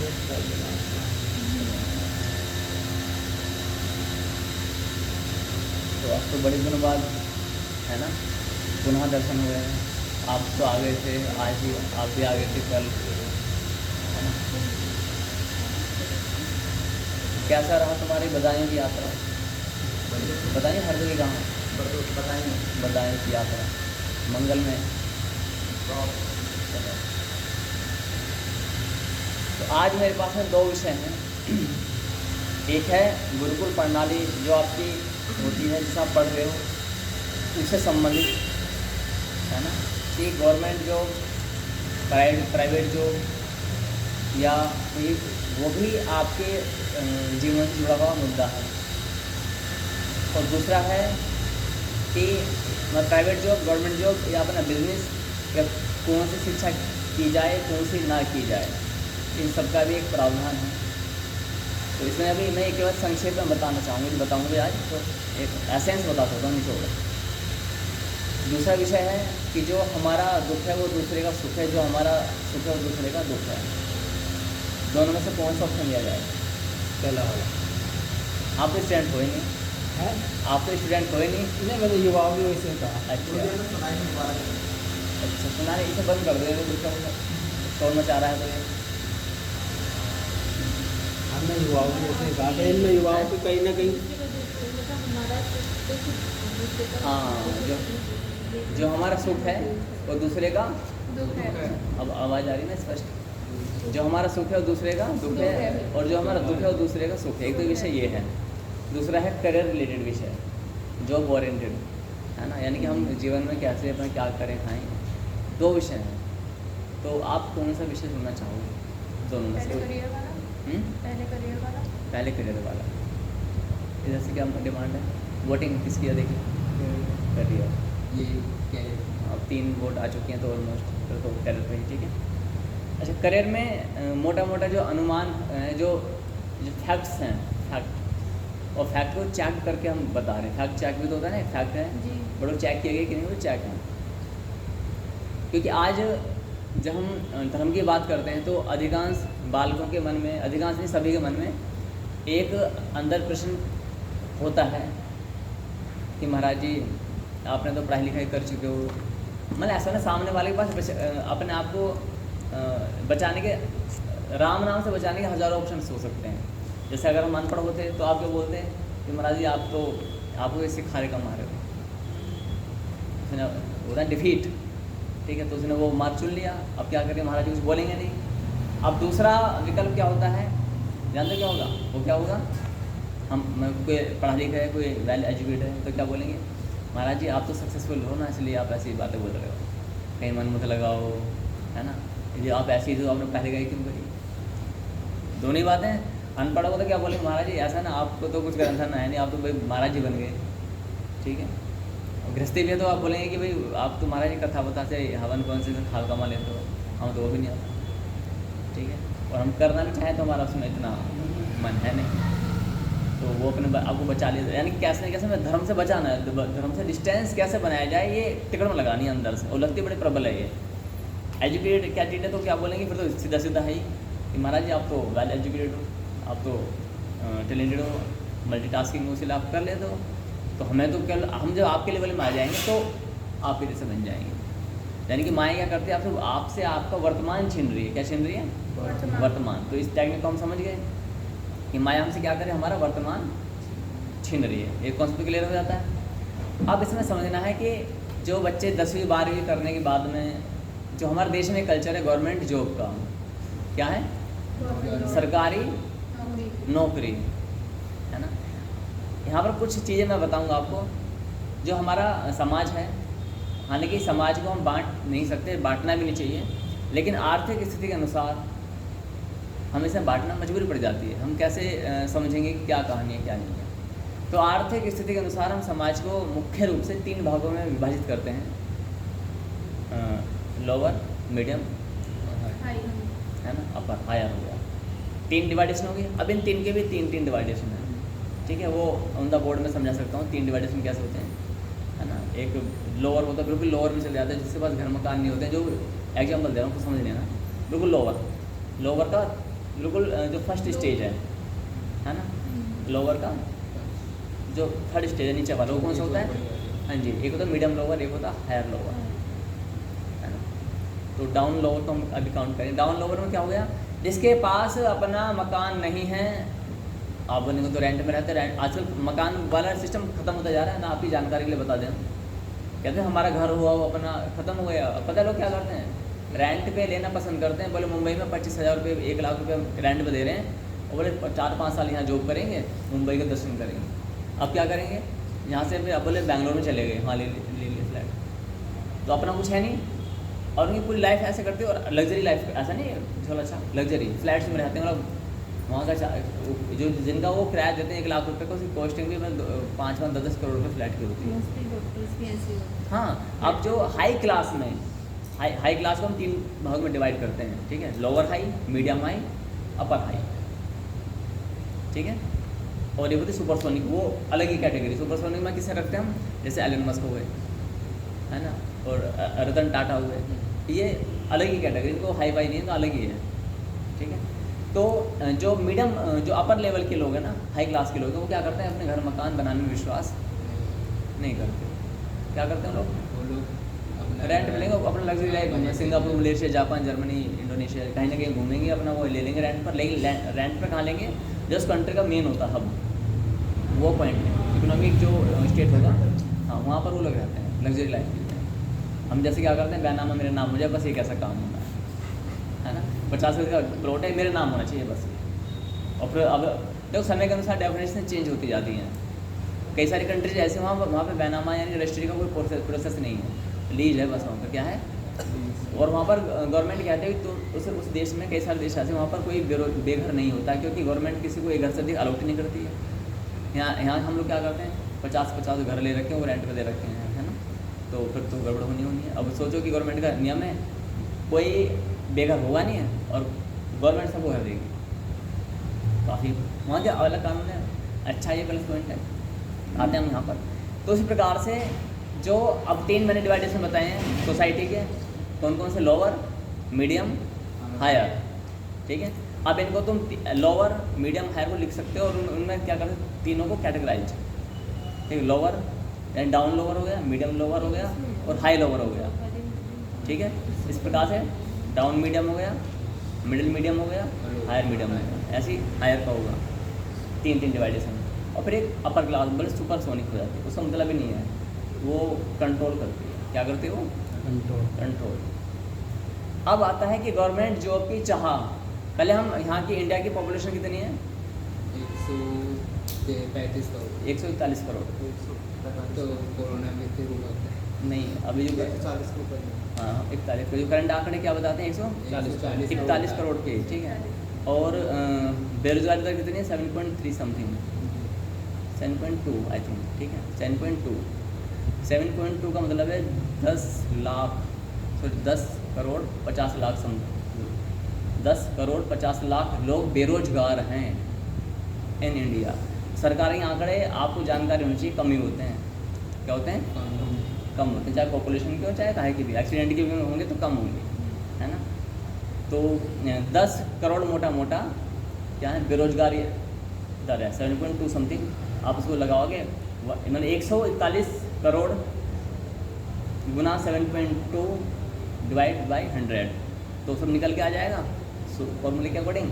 तो अब तो बड़े दिनों बाद है ना पुनः दर्शन हुए हैं। आप तो आ गए थे, आज ही आप भी आ गए थे कल, है ना। कैसा रहा तुम्हारी बदायूं की यात्रा? बताइए हर जगह कहाँ बदायूं की यात्रा मंगल में। तो आज मेरे पास में दो विषय हैं। एक है गुरुकुल प्रणाली जो आपकी होती है, जिसे आप पढ़ रहे हो, उससे संबंधित, है ना, कि गवर्नमेंट जॉब, प्राइवेट जॉब या कोई, वो भी आपके जीवन से जुड़ा हुआ मुद्दा है। और दूसरा है कि प्राइवेट जॉब, गवर्नमेंट जॉब या अपना बिजनेस, या कौन सी शिक्षा की जाए, कौन सी ना की जाए, इन सब का भी एक प्रावधान है। तो इसमें अभी मैं एक बार संक्षेप में बताऊंगा आज, तो एक एसेंस बता सकता हूँ निचोड़। दूसरा विषय है कि जो हमारा दुख है वो दूसरे का सुख है, जो हमारा सुख है वो दूसरे का दुख है। दोनों में से कौन सा ऑप्शन लिया जाए? पहला वाला। आप तो स्टूडेंट हो ही नहीं, है आप तो स्टूडेंट हो ही नहीं। नहीं, मैंने युवाओं भी वैसे कहा। अच्छा सुनाने इसे बंद कर दो, दूसरा शोर मचा रहा है तो ये। हमने युवाओं भी वैसे कहा था, इनमें युवाओं की कहीं ना कहीं हाँ, जो हमारा सुख है वो दूसरे का दुख है। अब आवाज़ आ रही है ना स्पष्ट। जो हमारा सुख है वो दूसरे का दुख है, और जो हमारा दुख है वो दूसरे का सुख है। एक तो विषय ये है। दूसरा है करियर रिलेटेड विषय, जॉब ओरिएंटेड, है ना, यानी कि हम जीवन में कैसे अपना क्या करें, खाएं। दो विषय हैं। तो आप कौन सा विषय सुनना चाहोगे दोनों में पहले से? करियर वाला। पहले करियर वाला। इधर से क्या डिमांड है? वोटिंग किसकी है देखिए? करियर। ये क्या है? अब 3 वोट आ चुकी हैं तो ऑलमोस्ट, फिर तो करियर पे ही ठीक है। अच्छा, करियर में मोटा मोटा जो अनुमान जो फैक्ट्स हैं, फैक्ट, और फैक्ट को चेक करके हम बता रहे हैं। फैक्ट चेक भी तो होता है ना, फैक्ट है जी। बड़ो चेक किए गए कि नहीं, वो चेक है। क्योंकि आज जब हम धर्म की बात करते हैं तो अधिकांश बालकों के मन में, अधिकांश नहीं सभी के मन में एक अंदर प्रश्न होता है कि महाराज जी आपने तो पढ़ाई लिखाई कर चुके हो, मतलब ऐसा ना सामने वाले के पास अपने आप को बचाने के, राम नाम से बचाने के हज़ारों ऑप्शन हो सकते हैं। जैसे अगर हम अनपढ़ होते तो आप क्या बोलते हैं कि महाराज जी आप तो आपको इसे खारे का मारे हो, उसने होता है डिफीट, ठीक है, तो उसने वो मार चुन लिया। अब क्या करें, महाराज जी कुछ बोलेंगे नहीं। अब दूसरा विकल्प क्या होता है, जानते क्या होगा? वो क्या होगा, हम कोई पढ़ा लिखा है, कोई वेल एजुकेटेड है, तो क्या बोलेंगे, महाराज जी आप तो सक्सेसफुल हो ना, इसलिए आप ऐसी बातें बोल रहे हो, कहीं मन मत लगाओ, है ना, यदि आप ऐसी तो आपने पहले गई क्यों करी। दोनों ही बातें। अनपढ़ हो तो क्या बोलेंगे, महाराज जी ऐसा ना, आपको तो कुछ ग्रंथन है नहीं, आप तो भाई महाराज जी बन गए, ठीक है। और गृहस्थी में तो आप बोलेंगे कि भाई आप तो महाराज जी कथा बता से हवन कौन से खाल कमा लेते हो, हम तो वो भी नहीं आता, ठीक है। और हम करना भी चाहें तो हमारा उसमें इतना मन है नहीं, तो वो अपने आपको बचा लिया। यानी कैसे न कैसे मैं धर्म से बचाना है, धर्म से डिस्टेंस कैसे बनाया जाए, ये टिकट में लगानी है अंदर से, और लगती बड़ी प्रबल है ये। एजुकेटेड कैंडिडेट है तो क्या बोलेंगे फिर, तो सीधा सीधा है ही कि महाराज जी आप तो वेल एजुकेटेड हो, आप तो टैलेंटेड हो, मल्टीटास्किंग हो, इसलिए आप कर लेते हो, तो हमें तो क्या, हम जब आपके लेवल में आ जाएंगे तो आप ही जैसे बन जाएंगे। यानी कि माया क्या करती है, आपसे आपका वर्तमान छीन रही है। क्या छीन रही है? वर्तमान। तो इस टेक्निक को हम समझ गए कि माया हमसे क्या करे, हमारा वर्तमान छीन रही है। एक कॉन्सेप्ट क्लियर हो जाता है। अब इसमें समझना है कि जो बच्चे 10वीं 12वीं करने के बाद में, जो हमारे देश में कल्चर है गवर्नमेंट जॉब का, क्या है, सरकारी नौकरी, है ना। यहाँ पर कुछ चीज़ें मैं बताऊँगा आपको जो हमारा समाज है। हालांकि समाज को हम बांट नहीं सकते, बांटना भी नहीं चाहिए, लेकिन आर्थिक स्थिति के अनुसार हमें इसे बांटना मजबूरी पड़ जाती है। हम कैसे समझेंगे कि क्या कहानी है क्या नहीं है। तो आर्थिक स्थिति के अनुसार हम समाज को मुख्य रूप से 3 भागों में विभाजित करते हैं, लोअर, मीडियम, है ना, अपर, हायर हो गया। 3 डिवाइडेशन हो गई। अब इन 3 के भी 3 डिवाइडेशन है, ठीक है, वो ऑन द बोर्ड में समझा सकता हूँ। 3 डिवाइडेशन कैसे होते हैं, है ना। एक लोअर होता है, बिल्कुल लोअर में चले जाते हैं, जिसके पास घर मकान नहीं होते हैं, जो एग्जाम्पल दे रहा हूँ तो समझ लेना। बिल्कुल लोअर का बिल्कुल जो फर्स्ट स्टेज है ना, लोअर का जो थर्ड स्टेज है नीचे वाला, वो कौन सा होता है? हाँ जी, एक होता है मीडियम लोअर, एक होता है हायर लोअर, है ना। तो डाउन लोअर तो हम अभी काउंट करें। डाउन लोअर में क्या हो गया? जिसके पास अपना मकान नहीं है, आप बोलेंगे तो रेंट में रहते हैं। आजकल मकान वाला सिस्टम खत्म होता जा रहा है ना, आपकी जानकारी के लिए बता दें। कहते हैं हमारा घर हुआ वो अपना ख़त्म हो गया। पता लोग क्या करते हैं? रेंट पे लेना पसंद करते हैं। बोले मुंबई में 25,000 रुपये 1 लाख रुपये रेंट पे दे रहे हैं, और बोले 4-5 साल यहाँ जॉब करेंगे, मुंबई के दर्शन करेंगे। अब क्या करेंगे? यहाँ से फिर अब बोले बैंगलोर में चले गए, हाँ ले लिए फ्लैट, तो अपना कुछ है नहीं, और उनकी पूरी लाइफ ऐसे करते हैं। और लग्जरी लाइफ, ऐसा नहीं है चलो अच्छा लग्जरी फ्लैट्स में रहते हैं, मतलब वहाँ का जो जिनका वो किराया देते हैं 1 लाख रुपये का, उसकी कॉस्टिंग भी 5-10 करोड़ रुपये फ्लैट की होती है। हाँ, अब जो हाई क्लास में हाई क्लास को हम 3 भाग में डिवाइड करते हैं, ठीक है। लोअर हाई, मीडियम हाई, अपर हाई, ठीक है। और ये होती है सुपरसोनिक, वो अलग ही कैटेगरी। सुपरसोनिक में किसे रखते हैं हम? जैसे एलन मस्क हो गए, है ना, और रतन टाटा हुए, ये अलग ही कैटेगरी, इनको हाई फाई नहीं है तो अलग ही है, ठीक है। तो जो मीडियम जो अपर लेवल के लोग हैं ना, हाई क्लास के लोग हैं, वो क्या करते हैं? अपने घर मकान बनाने में विश्वास नहीं करते। क्या करते हैं लोग? रेंट मिलेंगे, अपना लग्जरी लाइफ घूमेंगे, Singapore, Malaysia, Japan, Germany, Indonesia, कहीं ना कहीं घूमेंगे, अपना वो ले लेंगे रेंट पर। लेकिन रेंट पर कहाँ लेंगे? जो उस कंट्री का मेन होता हब, वो पॉइंट है, इकोनॉमिक जो स्टेट होगा, हाँ वहाँ पर वो लोग रहते हैं लग्जरी लाइफ जीते हैं। हम जैसे क्या करते हैं? बैनामा मेरा नाम हो जाए, बस एक ऐसा काम होना है ना, 50 का प्लॉट है, मेरे नाम होना चाहिए बस। और फिर अब देखो समय के अनुसार डेफिनेशन चेंज होती जाती हैं। कई सारी कंट्रीज ऐसे वहाँ पे बैनामा यानी रजिस्ट्री का कोई प्रोसेस नहीं है, लीज है बस। वहाँ पर क्या है? और वहाँ पर गवर्नमेंट कहते हैं तो उस देश में कई सारे देश ऐसे वहाँ पर कोई बेघर नहीं होता, क्योंकि गवर्नमेंट किसी को एक घर से अधिक अलॉट नहीं करती है। यहाँ हम लोग क्या करते हैं? 50 घर ले रखे हैं, वो रेंट पे दे रखे हैं, है ना। तो फिर तो गड़बड़ होनी है। अब सोचो कि गवर्नमेंट का नियम है, कोई बेघर होगा नहीं है और गवर्नमेंट सबको घर देगी। काफ़ी वहाँ के अलग कानून है, अच्छा ये प्लस पॉइंट है। आते हैं हम यहाँ पर। तो इसी प्रकार से जो अब 3 मैंने डिवाइडेशन बताए हैं सोसाइटी के, कौन कौन से? लोअर, मीडियम, हायर, ठीक है। अब इनको तुम लोअर, मीडियम, हायर को लिख सकते हो, और उनमें क्या करते हैं? तीनों को कैटेगराइज, ठीक है। लोअर यानी डाउन लोअर हो गया, मीडियम लोअर हो गया, और हाई लोअर हो गया, ठीक है। इस प्रकार से डाउन मीडियम हो गया, मिडिल मीडियम हो गया, हायर मीडियम हो गया, ऐसे ही हायर का होगा। 3 डिवाइडेशन। और फिर एक अपर क्लास बोले सुपरसोनिक हो जाती है, उसका मतलब भी नहीं है, वो कंट्रोल करती है। क्या करती है वो? कंट्रोल। अब आता है कि गवर्नमेंट जॉब की चाह। पहले हम यहाँ की इंडिया की पॉपुलेशन कितनी है? 135 करोड़। 141 करोड़। तो कोरोना में थे हुआ नहीं, अभी जो 140 के ऊपर, हाँ 41, जो करंट आंकड़े क्या बताते हैं? 141 करोड़ के, ठीक है। और बेरोजगारी दर कितनी है? 7.3 समथिंग, 7.2 आई थिंक, ठीक है। 7.2 का मतलब है 10 करोड़ 50 लाख समथिंग, 10 करोड़ 50 लाख लोग बेरोजगार हैं इन इंडिया। सरकारी आंकड़े आपको जानकारी होनी चाहिए, कम ही होते हैं। क्या होते हैं? कम होते हैं, चाहे पॉपुलेशन के हो चाहे काहे की भी, एक्सीडेंट के भी होंगे तो कम होंगे, है ना। तो 10 करोड़ मोटा मोटा क्या है? बेरोजगारी दर है 7.2 समथिंग। आप उसको लगाओगे मतलब 141 करोड़ गुना 7.2 डिवाइड बाई 100, तो सब निकल के आ जाएगा फॉर्मूले के अकॉर्डिंग,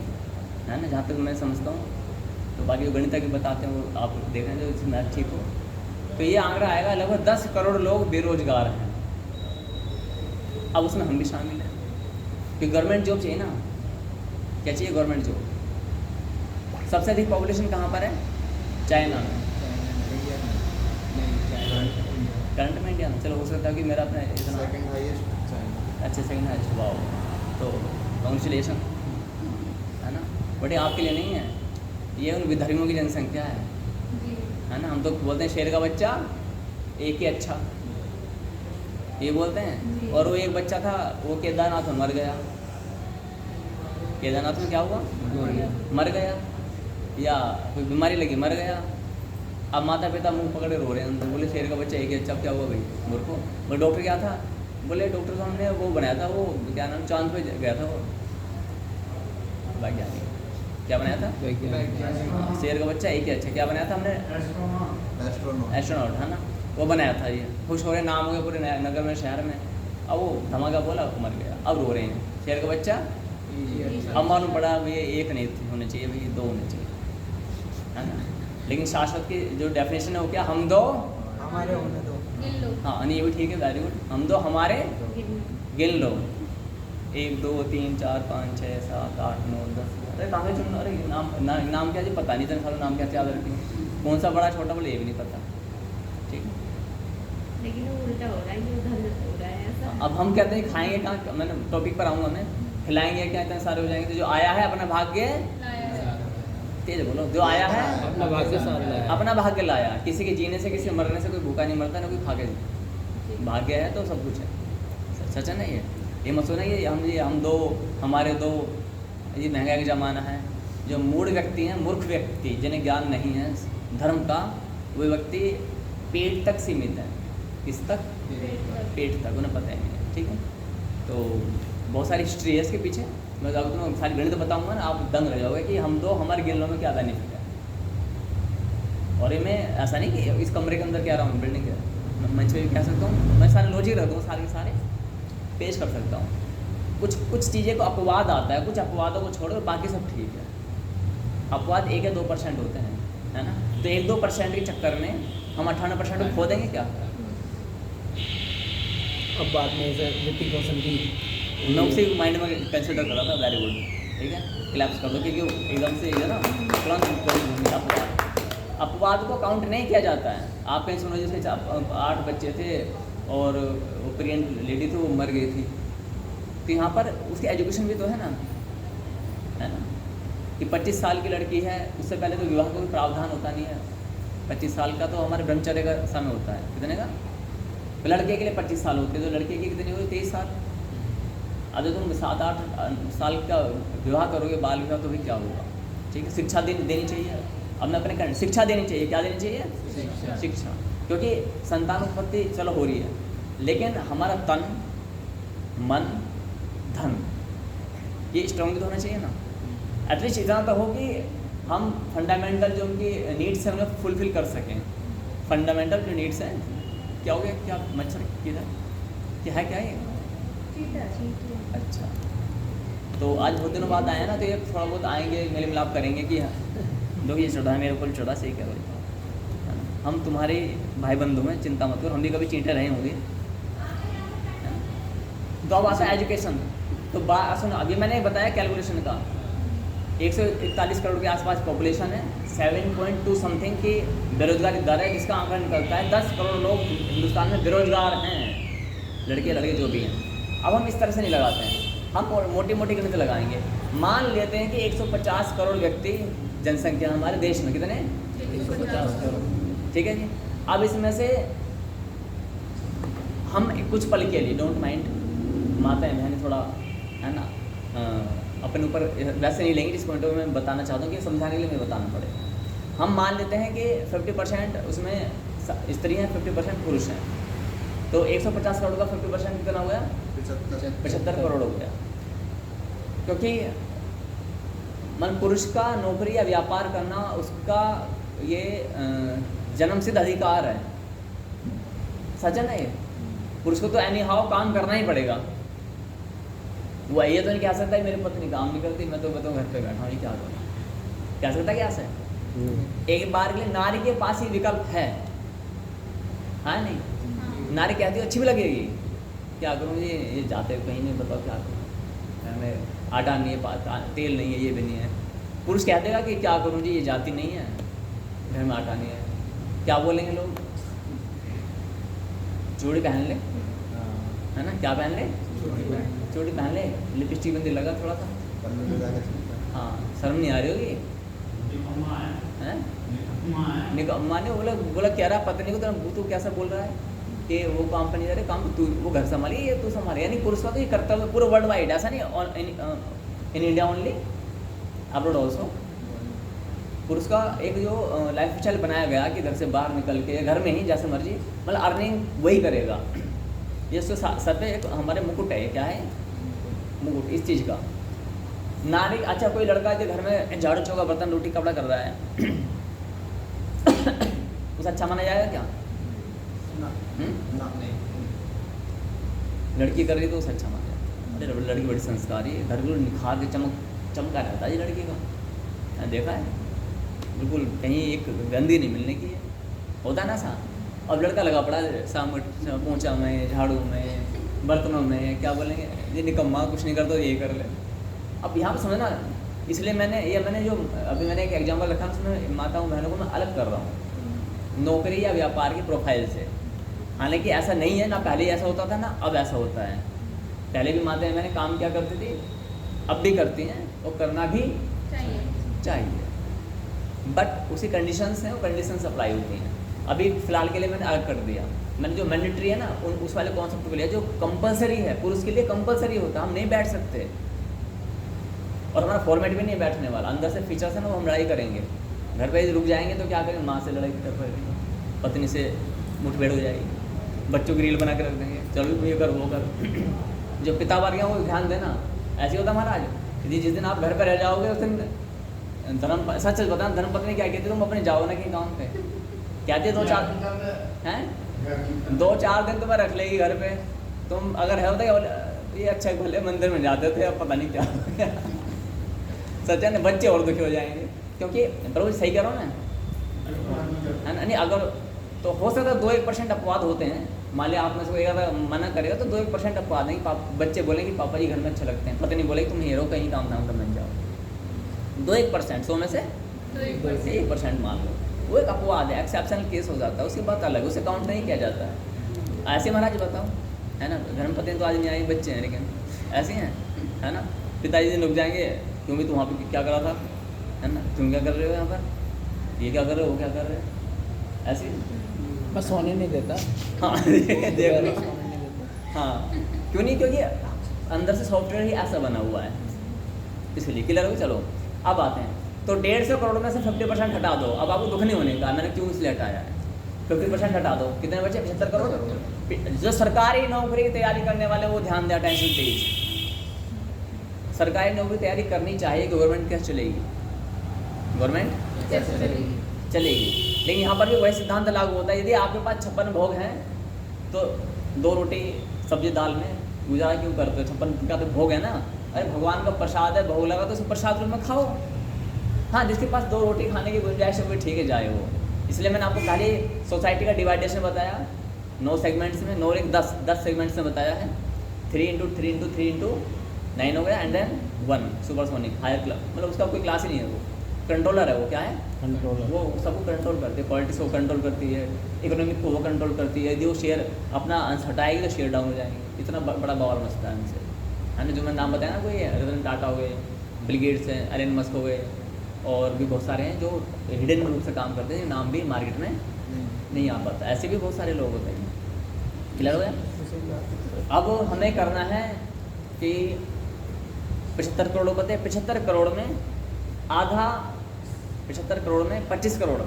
है ना, जहाँ तक मैं समझता हूँ। तो बाकी जो गणित की बताते हैं वो आप देख रहे हैं, जो मैथ ठीक हो, तो ये आंकड़ा आएगा लगभग 10 करोड़ लोग बेरोजगार हैं। अब उसमें हम भी शामिल हैं, क्योंकि गवर्नमेंट जॉब चाहिए ना। क्या चाहिए? Government job. सबसे अधिक पॉपुलेशन कहाँ पर है? चाइना में। करंट में इंडिया में, चलो हो सकता है कि मेरा अपना इतना सेकंड हाईएस्ट चाइना। अच्छा सेकंड हाईएस्ट, वाओ, तो कॉन्ग्रेचुलेशन, है ना। बट ये आपके लिए नहीं है, ये उन विधर्मियों की जनसंख्या है ना। हम तो बोलते हैं शेर का बच्चा एक ही अच्छा, ये बोलते हैं। और वो एक बच्चा था, वो केदारनाथ में मर गया। केदारनाथ में क्या हुआ? मर गया, या कोई बीमारी लगी मर गया। अब माता पिता मुंह पकड़े रो रहे हैं, तो बोले शेर का बच्चा एक ही अच्छा, क्या हुआ भाई मुझको? वो डॉक्टर क्या था? बोले डॉक्टर को हमने वो बनाया था, वो क्या नाम, चांद पे गया था वो, वैज्ञानिक। क्या बनाया था? वैज्ञानिक। शेर का बच्चा एक ही। अच्छा, क्या बनाया था हमने? एस्ट्रोनॉट, है ना, वो बनाया था। ये खुश हो रहे, नाम हो गया पूरे नगर में, शहर में। अब वो धमाका बोला, मर गया, अब रो रहे हैं। शेर का बच्चा अब मालूम पड़ा ये एक नहीं होने चाहिए भाई, दो होने चाहिए, है ना। लेकिन शाश्वत की जो डेफिनेशन है वो क्या? हम दो हमारे होने दो। गिन लो। हाँ, नहीं ये भी ठीक है, वेरी गुड। हम दो हमारे गिन लो, 1 2 3 4 5 6 7 8 9 10। अरे कहाँ से चुन? अरे नाम क्या जी? पता नहीं, इतने सारे नाम क्या याद रखेंगे? कौन सा बड़ा छोटा बोले ये भी नहीं पता, ठीक है। लेकिन वो उल्टा हो रहा है, ये उधर हो रहा है ऐसा। अब हम कहते हैं खाएंगे कहाँ? मैंने टॉपिक पर आऊँगा मैं। खिलाएंगे क्या? इतने सारे हो जाएंगे। तो जो आया है अपना भाग्य, लाया। तेज बोलो, जो आया है अपना भाग्य साथ लाया। अपना भाग्य लाया। किसी के जीने से, किसी के मरने से कोई भूखा नहीं मरता, ना कोई खा के। भाग्य है तो सब कुछ है। सच है ना ये मत सोना ये हम दो, हमारे दो। ये महंगाई का ज़माना है। जो मूढ़ व्यक्ति हैं, मूर्ख व्यक्ति, जिन्हें ज्ञान नहीं है धर्म का, वो व्यक्ति पेट तक सीमित है। किस तक? पेट तक, उन्हें पता ही नहीं है, ठीक है। तो बहुत सारी हिस्ट्री है इसके पीछे। मैं अगर तुम्हें सारी गणित बताऊंगा ना, आप दंग रह जाओगे कि हम दो हमारे गिनों में क्या बेनिफिट है। और ये मैं ऐसा नहीं कि इस कमरे के अंदर कह रहा हूँ, बिल्डिंग के मंच पे कह सकता हूँ, मैं सारे लॉजिक रख दूँ, सारे के सारे पेश कर सकता हूँ। कुछ चीज़ें को अपवाद आता है, कुछ अपवादों को छोड़ो बाकी सब ठीक है। अपवाद 1 या 2% होते हैं, है ना। तो 1-2% के चक्कर में हम 98% को खो देंगे क्या? अब बाद में इसे ऋतिक रोशन की मैं उसे माइंड में कंसिडर कर रहा था, वेरी गुड, ठीक है, क्लैप्स कर दो, क्योंकि एकदम से ये ना तुरंत अपवाद को काउंट नहीं किया जाता है। आप कहीं सुनो जैसे 8 बच्चे थे और प्रेग्नेंट लेडी थी, वो मर गई थी, तो यहाँ पर उसकी एजुकेशन भी तो है ना, कि 25 साल की लड़की है, उससे पहले तो विवाह का कोई प्रावधान होता नहीं है। 25 साल का तो हमारे ब्रह्मचर्य का समय होता है। कितने का? तो लड़के के लिए 25 साल होते हैं, तो लड़के की कितनी हुई? 23 साल। अब जो तुम 7-8 साल का विवाह करोगे, बाल विवाह, तो भी क्या होगा? ठीक है, शिक्षा देनी चाहिए। अब मैं अपने शिक्षा देनी चाहिए। क्या देनी चाहिए? शिक्षा। क्योंकि संतान उत्पत्ति चलो हो रही है, लेकिन हमारा तन, मन, धन ये स्ट्रॉन्ग भी तो होना चाहिए ना। एटलीस्ट इतना तो हो कि हम फंडामेंटल जो उनकी नीड्स हैं उन्हें फुलफिल कर सकें। फंडामेंटल जो नीड्स हैं, क्या हो गया? क्या मच्छर किधर क्या है? क्या है? चीटा। अच्छा, तो आज बहुत दिनों बाद आए ना, तो ये थोड़ा बहुत आएंगे, मेल मिलाप करेंगे कि लोग ये चढ़ा है मेरे ऊपर, चढ़ा सही कह रहे, हम तुम्हारे भाई बंधु हैं, चिंता मत करो, हम भी कभी चींटे रहे होंगे। तो अब आता है एजुकेशन। तो सुनो, अभी मैंने बताया कैलकुलेशन का, 141 करोड़ के आसपास पॉपुलेशन है, 7.2 समथिंग की बेरोजगारी दर है, जिसका आंकड़ा निकलता है 10 करोड़ लोग हिंदुस्तान में बेरोजगार हैं, लड़के लड़के जो भी हैं। अब हम इस तरह से नहीं लगाते हैं, हम मोटी मोटी गणित लगाएंगे। मान लेते हैं कि 150 करोड़ व्यक्ति जनसंख्या हमारे देश में, कितने? 150 करोड़। ठीक है जी। अब इसमें से हम कुछ पल के लिए, डोंट माइंड, माताएं बहनें थोड़ा, है ना, अपने ऊपर वैसे नहीं लेंगे, जिस पॉइंट में मैं बताना चाहता हूँ कि समझाने के लिए मैं बताना पड़ेगा। हम मान लेते हैं कि 50% उसमें स्त्री हैं, 50% पुरुष हैं, तो 150 करोड़ का 50% कितना हो गया? 75 करोड़ हो गया। क्योंकि पुरुष का नौकरी या व्यापार करना उसका ये जन्मसिद्ध अधिकार है। सच है ना? ये पुरुष को तो एनी हाउ काम करना ही पड़ेगा। वो ये तो नहीं कह सकता मेरी पत्नी काम नहीं करती, मैं तो घर पे बैठा हूँ, ये क्या करूँ? कह सकता क्या से? एक बार के लिए नारी के पास ही विकल्प है, हाँ नहीं? नारी कहती है अच्छी भी लगेगी, क्या करूँ जी, ये जाते कहीं नहीं, बताओ क्या करूँ, घर में आटा नहीं है, तेल नहीं है, ये भी नहीं है। पुरुष कह देगा कि क्या करूँ जी, ये जाती नहीं है, घर में आटा नहीं है, क्या बोलेंगे लोग? चूड़ी पहन ले, है ना, क्या पहन ले? चूड़ी पहन ले, लिपस्टिक बंदी लगा थोड़ा सा, हाँ, शर्म नहीं आ रही होगी? निकम्मा ने बोला कह रहा पत्नी को, तू कैसा बोल रहा है कि वो काम पर नहीं जा रहे, काम तू, वो घर संभाली, ये तू संभाले। यानी पुरुष का तो ये कर्तव्य पूरा वर्ल्ड वाइड, ऐसा नहीं in India only, abroad also. पुरुष का एक जो लाइफ स्टाइल बनाया गया कि घर से बाहर निकल के घर में ही जैसे मर्जी, मतलब अर्निंग वही करेगा। ये उसके सर पे एक हमारे मुकुट है, क्या है? मुकुट, इस चीज़ का। नारी, अच्छा कोई लड़का जो घर में झाड़ू चौका बर्तन रोटी कपड़ा कर रहा है उसे अच्छा माना जाएगा क्या? लड़की कर रही है तो उसे अच्छा माना जाएगा। अरे लड़की बड़ी संस्कारी है, घर बिल्कुल निखार के चमका रहता है ये लड़की का, मैंने देखा है, बिल्कुल कहीं एक गंदी नहीं मिलने की है, होता ना सा। अब लड़का लगा पड़ा पोंछा में, झाड़ू में, बर्तनों में, क्या बोलेंगे ये निकम्मा, कुछ नहीं करता तो ये कर ले। अब यहाँ पर समझना, इसलिए मैंने जो अभी मैंने एक एग्जाम्पल रखा उसमें माताओं बहनों को मैं अलग कर रहा हूँ नौकरी या व्यापार की प्रोफाइल से। हालांकि ऐसा नहीं है ना, पहले ऐसा होता था ना अब ऐसा होता है। पहले भी माताएं मैंने काम क्या करती थी, अब भी करती हैं और करना भी चाहिए, बट उसी कंडीशंस हैं, वो कंडीशंस अप्लाई होती हैं। अभी फ़िलहाल के लिए मैंने अलग कर दिया, मैंने जो मैंडेटरी है ना उस वाले कॉन्सेप्ट को लिया जो कंपलसरी है, पुरुष के लिए कंपलसरी होता है, हम नहीं बैठ सकते और हमारा फॉर्मेट भी नहीं बैठने वाला। अंदर से फीचर्स है ना, वो हम लड़ाई करेंगे, घर पे रुक जाएंगे तो क्या करेंगे, माँ से लड़ाई कर पाएंगे, पत्नी से मुठभेड़ हो जाएगी, बच्चों की रील बना के रख देंगे, चलो ये कर वो कर। जो पिता वर्ग हैं वो ध्यान देना, ऐसे होता महाराज जी, जिस दिन आप घर पर रह जाओगे उस दिन सच बताना धर्मपत्नी क्या कहती है, तुम अपने जाओ ना कहीं काम पे, कहती है 2-4 दिन तुम्हें रख लेगी घर पे, तुम अगर है होता ये अच्छा भले मंदिर में जाते थे, अब पता नहीं क्या हो गया। सच है ना, बच्चे और दुखी हो जाएंगे, क्योंकि प्रभु सही कह रहा हूँ मैं, है ना। नहीं अगर तो हो सकता है 2-1% अपवाद होते हैं, मान लिया आप में से कोई अगर मना करेगा तो 2-1% अपवाद नहीं, बच्चे बोलेंगे पापा जी घर में अच्छे लगते हैं, पत्नी बोलेगी तुम हीरो कहीं काम धाम कर बन जाओ। 2-1% 100 में से 1% मान लो, वो एक अपवाद है, एक्सेप्शनल केस हो जाता है, उसकी बात अलग, उसे काउंट नहीं किया जाता है। ऐसे महाराज बताओ, है ना, धर्मपत्नी तो आज नहीं आई, बच्चे हैं लेकिन ऐसे हैं, है ना। पिताजी दिन रुक जाएंगे, क्यों भी तुम वहाँ पे क्या करा था, है ना, तुम क्या कर रहे हो यहाँ पर, ये क्या कर रहे हो, वो क्या कर रहे हो, ऐसे बस सोने नहीं देता। हाँ देख हाँ, क्यों नहीं, क्योंकि अंदर से सॉफ्टवेयर ही ऐसा बना हुआ है, इसलिए क्लियर हो। चलो अब आते हैं, तो 150 करोड़ में से 50% हटा दो। अब आपको दुख नहीं होने का, मैंने क्यों इसलिए हटाया है, 50% हटा दो, कितने बचे 75 करोड़। जो सरकारी नौकरी की तैयारी करने वाले वो ध्यान दें, अटेंशन प्लीज। सरकारी नौकरी तैयारी करनी चाहिए, गवर्नमेंट कैसे चलेगी, गवर्नमेंट चलेगी, लेकिन यहाँ पर भी वही सिद्धांत लागू होता है। यदि आपके पास 56 भोग हैं तो 2 रोटी सब्जी दाल में गुजारा क्यों करते हो, 56 का तो भोग है ना, अरे भगवान का प्रसाद है, भोग लगा तो उसे प्रसाद रूप में खाओ। हाँ, जिसके पास 2 रोटी खाने की गुंजाइश है वो ठीक है जाए वो। इसलिए मैंने आपको खाली सोसाइटी का डिवाइडेशन बताया 9 सेगमेंट्स में, 9 एक 10 सेगमेंट्स में बताया है। 3 × 3 × 3 × 9 हो गया, and then 1 supersonic higher class, मतलब उसका कोई क्लास ही नहीं है, वो कंट्रोलर है, वो क्या है कंट्रोलर, वो सबको कंट्रोल करती है, पॉलिटिक्स को कंट्रोल करती है, इकोनॉमिक को वो कंट्रोल करती है। यदि वो शेयर अपना अंश हटाएगी तो शेयर डाउन हो जाएंगे, इतना बड़ा बवाल मचता है उनसे, है ना। जो मैंने नाम बताया ना, कोई रतन टाटा हो गए, बिल गेट्स हैं, एलन मस्क हो गए, और भी बहुत सारे हैं जो हिडन रूप से काम करते हैं, नाम भी मार्केट में नहीं आ पाता, ऐसे भी बहुत सारे लोग होते हैं। क्लियर हो गया। अब हमें करना है कि 75 करोड़ पते, 75 करोड़ में आधा, 75 करोड़ में 25 करोड़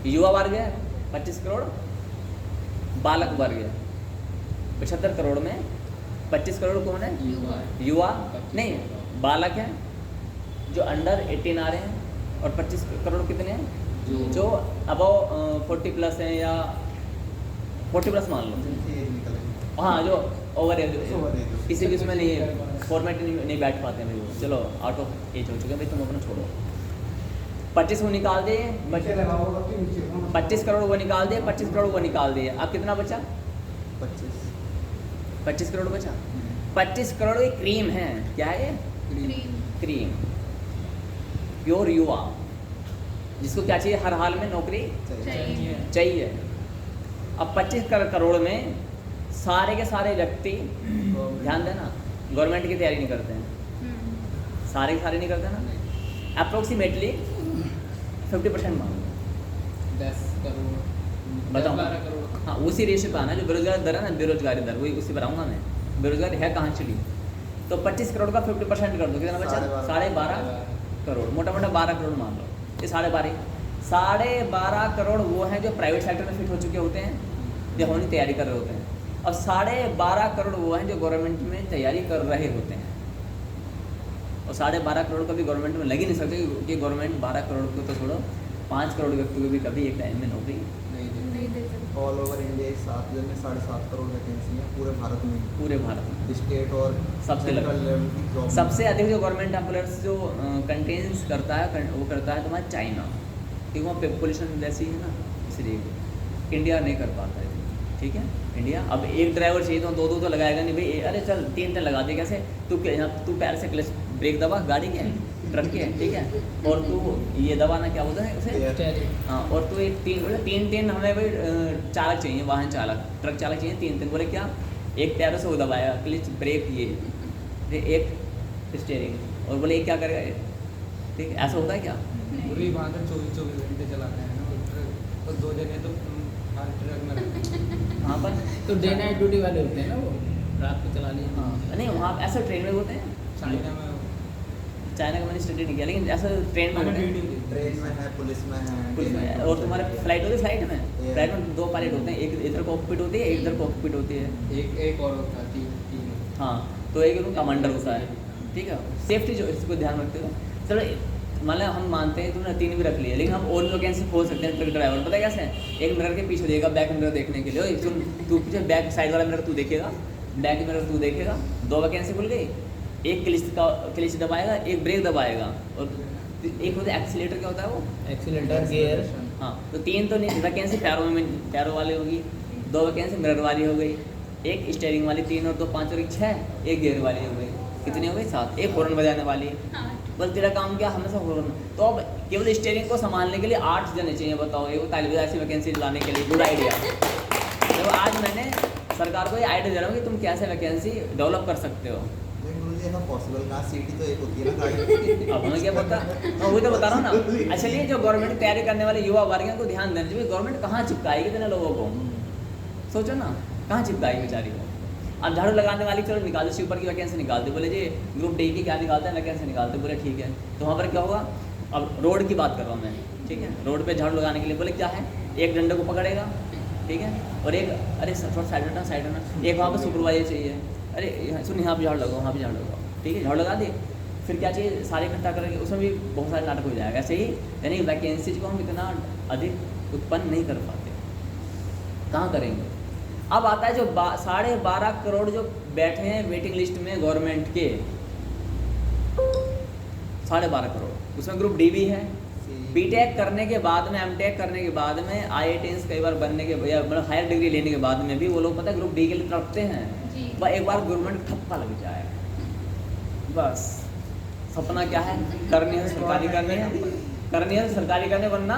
युवा वर्ग है, 25 करोड़ बालक वर्ग है। 75 करोड़ में 25 करोड़ कौन है, युवा नहीं, बालक हैं जो अंडर 18 आ रहे हैं, और 25 करोड़ कितने हैं जो अबव 40 प्लस हैं, या 40 प्लस मान लो, हाँ जो ओवर एज, किसी भी उसमें नहीं है, फॉर्मेट नहीं बैठ पाते हैं भाई, चलो आउट ऑफ एज हो चुके हैं भाई, तुम अपना छोड़ो। 25 को निकाल दिए, 25 करोड़ वो निकाल दिए, 25 करोड़ वो निकाल दिए, अब कितना बचा 25 करोड़ बचा। 25 करोड़ की क्रीम है, क्या है ये क्रीम, प्योर युवा, जिसको क्या चाहिए, हर हाल में नौकरी चाहिए। अब 25 करोड़ में सारे के सारे व्यक्ति, ध्यान देना, गवर्नमेंट की तैयारी नहीं करते हैं, सारे के सारे नहीं करते ना, अप्रोक्सीमेटली 50% मान लो, 10 करोड़ बताओ 12 करोड़। हाँ, उसी रेशियो पे आना, जो बेरोजगारी दर है ना, बेरोजगारी दर वही उसी पर आऊँगा मैं, बेरोजगारी है कहाँ चली। तो 25 करोड़ का 50% कर दो, कितना बचा, 12.5 करोड़, मोटा मोटा 12 करोड़ मान लो, ये 12.5 करोड़ वो हैं जो प्राइवेट सेक्टर में फिट हो चुके होते हैं, जो होने की तैयारी कर रहे होते हैं, और 12.5 करोड़ वो हैं जो गवर्नमेंट में तैयारी कर रहे होते हैं। और 12.5 करोड़ का भी गवर्नमेंट में लग ही नहीं सकते, क्योंकि गवर्नमेंट 12 करोड़ को तो छोड़ो 5 करोड़ व्यक्ति को भी कभी एक टाइम में नौकरी नहीं देते। नहीं दे सकते। All over India 7.5 crore vacancy है पूरे भारत में, पूरे भारत में स्टेट और सबसे सेंट्रल लेवल की जॉब। सबसे अधिक जो गवर्नमेंट एम्प्लॉयर्स जो कंटेन्स करता है वो करता है तुम्हारा चाइना, क्योंकि वहाँ पॉपुलेशन वैसी है ना, इसलिए इंडिया नहीं कर पाता है। ठीक है, इंडिया अब एक ड्राइवर चाहिए तो दो तो लगाएगा नहीं भाई, अरे चल 3 लगा दे, कैसे तू तू पैर से क्लच ब्रेक दबा, गाड़ी के है ट्रक के है, ठीक है, और तू ये दबाना क्या बोलते हैं उसे, स्टेयरिंग। हाँ, और तू एक 3 हमें भाई चालक चाहिए, वाहन चालक, ट्रक चालक चाहिए 3 बोले क्या, एक पैरों से वो दबाएगा क्लिच ब्रेक ये एक स्टेयरिंग, और बोले ये क्या करेगा, ठीक है, ऐसा होता है क्या? पूरी वहाँ तक 24 घंटे चलाते हैं ना वो ट्रक, तो 2 जने तो हर ट्रक में रहते हैं। वहाँ पर तो डे नाइट ड्यूटी वाले होते हैं ना वो, रात को चला लिए। हाँ, नहीं वहाँ ऐसे ट्रेन में होते हैं, चाइना में चाइना का मैंने स्टडी नहीं किया, लेकिन ऐसा ट्रेन में होते हैं, ट्रेन में है, पुलिस में है, पुलिस में, और तुम्हारे फ्लाइट होती है, फ्लाइट में 2 पायलट होते हैं, एक इधर कॉकपिट होती है, एक इधर कॉकपिट होती है, एक और होता है, 3 हाँ, तो एक उनका कमांडर होता है, ठीक है, सेफ्टी जो इसको ध्यान रखते हो। चलो मतलब हम मानते हैं तुमने 3 भी रख लिए, लेकिन हम और वैकेंसी खोल सकते हैं ट्रक ड्राइवर, पता है कैसे, एक मिरर के पीछे देगा, बैक मिरर देखने के लिए, ओए सुन तू पीछे बैक साइड वाला मिरर तू देखेगा, बैक मिरर तू देखेगा, 2 वैकेंसी खुल गई, एक क्लिच दबाएगा, एक ब्रेक दबाएगा, और एक होता है एक्सीलेटर, क्या होता है वो, एक्सीलेटर गियर। हाँ, तो 3 तो नहीं वैकेंसी पैरों वाली होगी, 2 वैकेंसी मिरर वाली हो गई, एक स्टीयरिंग वाली 3 और 2 5 और 1 6, एक गियर वाली हो गई, कितनी हो गई 7, एक हॉर्न बजाने वाली, बस तेरा काम क्या हमेशा हॉर्न। तो अब केवल स्टीयरिंग को संभालने के लिए 8 जने चाहिए, बताओ, एक तालिब ऐसी वैकेंसी लाने के लिए, गुड आइडिया। तो आज मैंने सरकार को ये आइडिया दे रहा हूँ कि तुम कैसे वैकेंसी डेवलप कर सकते हो। लेकिन मुझे ऐसा पॉसिबल ना, सीटी तो एक होती है ना गाड़ी। अब हमें क्या पता, मैं वही तो बता रहा हूँ ना। अच्छा, ये जो गवर्नमेंट की तैयारी करने वाले युवा वर्ग हैं, को ध्यान देना चाहिए, गवर्नमेंट कहाँ चिपकाएगी इतने लोगों को, सोचो ना, कहाँ चिपकाएगी बेचारी को। अब झाड़ू लगाने वाली चलो निकाल दो, ऊपर की वैकेंसी निकाल दो, बोले जी ग्रुप डी की क्या निकालते हैं, वैकेंसी निकालते, बोले ठीक है, तो वहाँ पर क्या होगा, अब रोड की बात कर रहा हूँ मैं, ठीक है, रोड पे झाड़ू लगाने के लिए बोले क्या है, एक डंडे को पकड़ेगा, ठीक है, और एक अरे थोड़ा साइड हटना, एक वहाँ पर सुपरवाइजर चाहिए, अरे सुन यहाँ पे झाड़ू लगाओ, वहाँ पे झाड़ू लगाओ, ठीक है, झाड़ू लगा दे, फिर क्या चाहिए, सारे इकट्ठा करेंगे, उसमें भी बहुत सारे नाटक हो जाएगा। ऐसे ही यानी वैकेंसीज को हम इतना अधिक उत्पन्न नहीं कर पाते, कहाँ करेंगे। अब आता है जो 12.5 करोड़ जो बैठे हैं वेटिंग लिस्ट में गवर्नमेंट के, 12.5 करोड़, उसमें ग्रुप डी भी है, बीटेक करने के बाद में, एमटेक करने के बाद में, आईआईटीएंस कई बार बनने के या मतलब हायर डिग्री लेने के बाद में भी वो लोग पता है ग्रुप डी के लिए तड़पते हैं, वह एक बार गवर्नमेंट ठप्पा लग जाए, बस सपना क्या है, करनी है सरकारी, करनी है सरकारी करने, वरना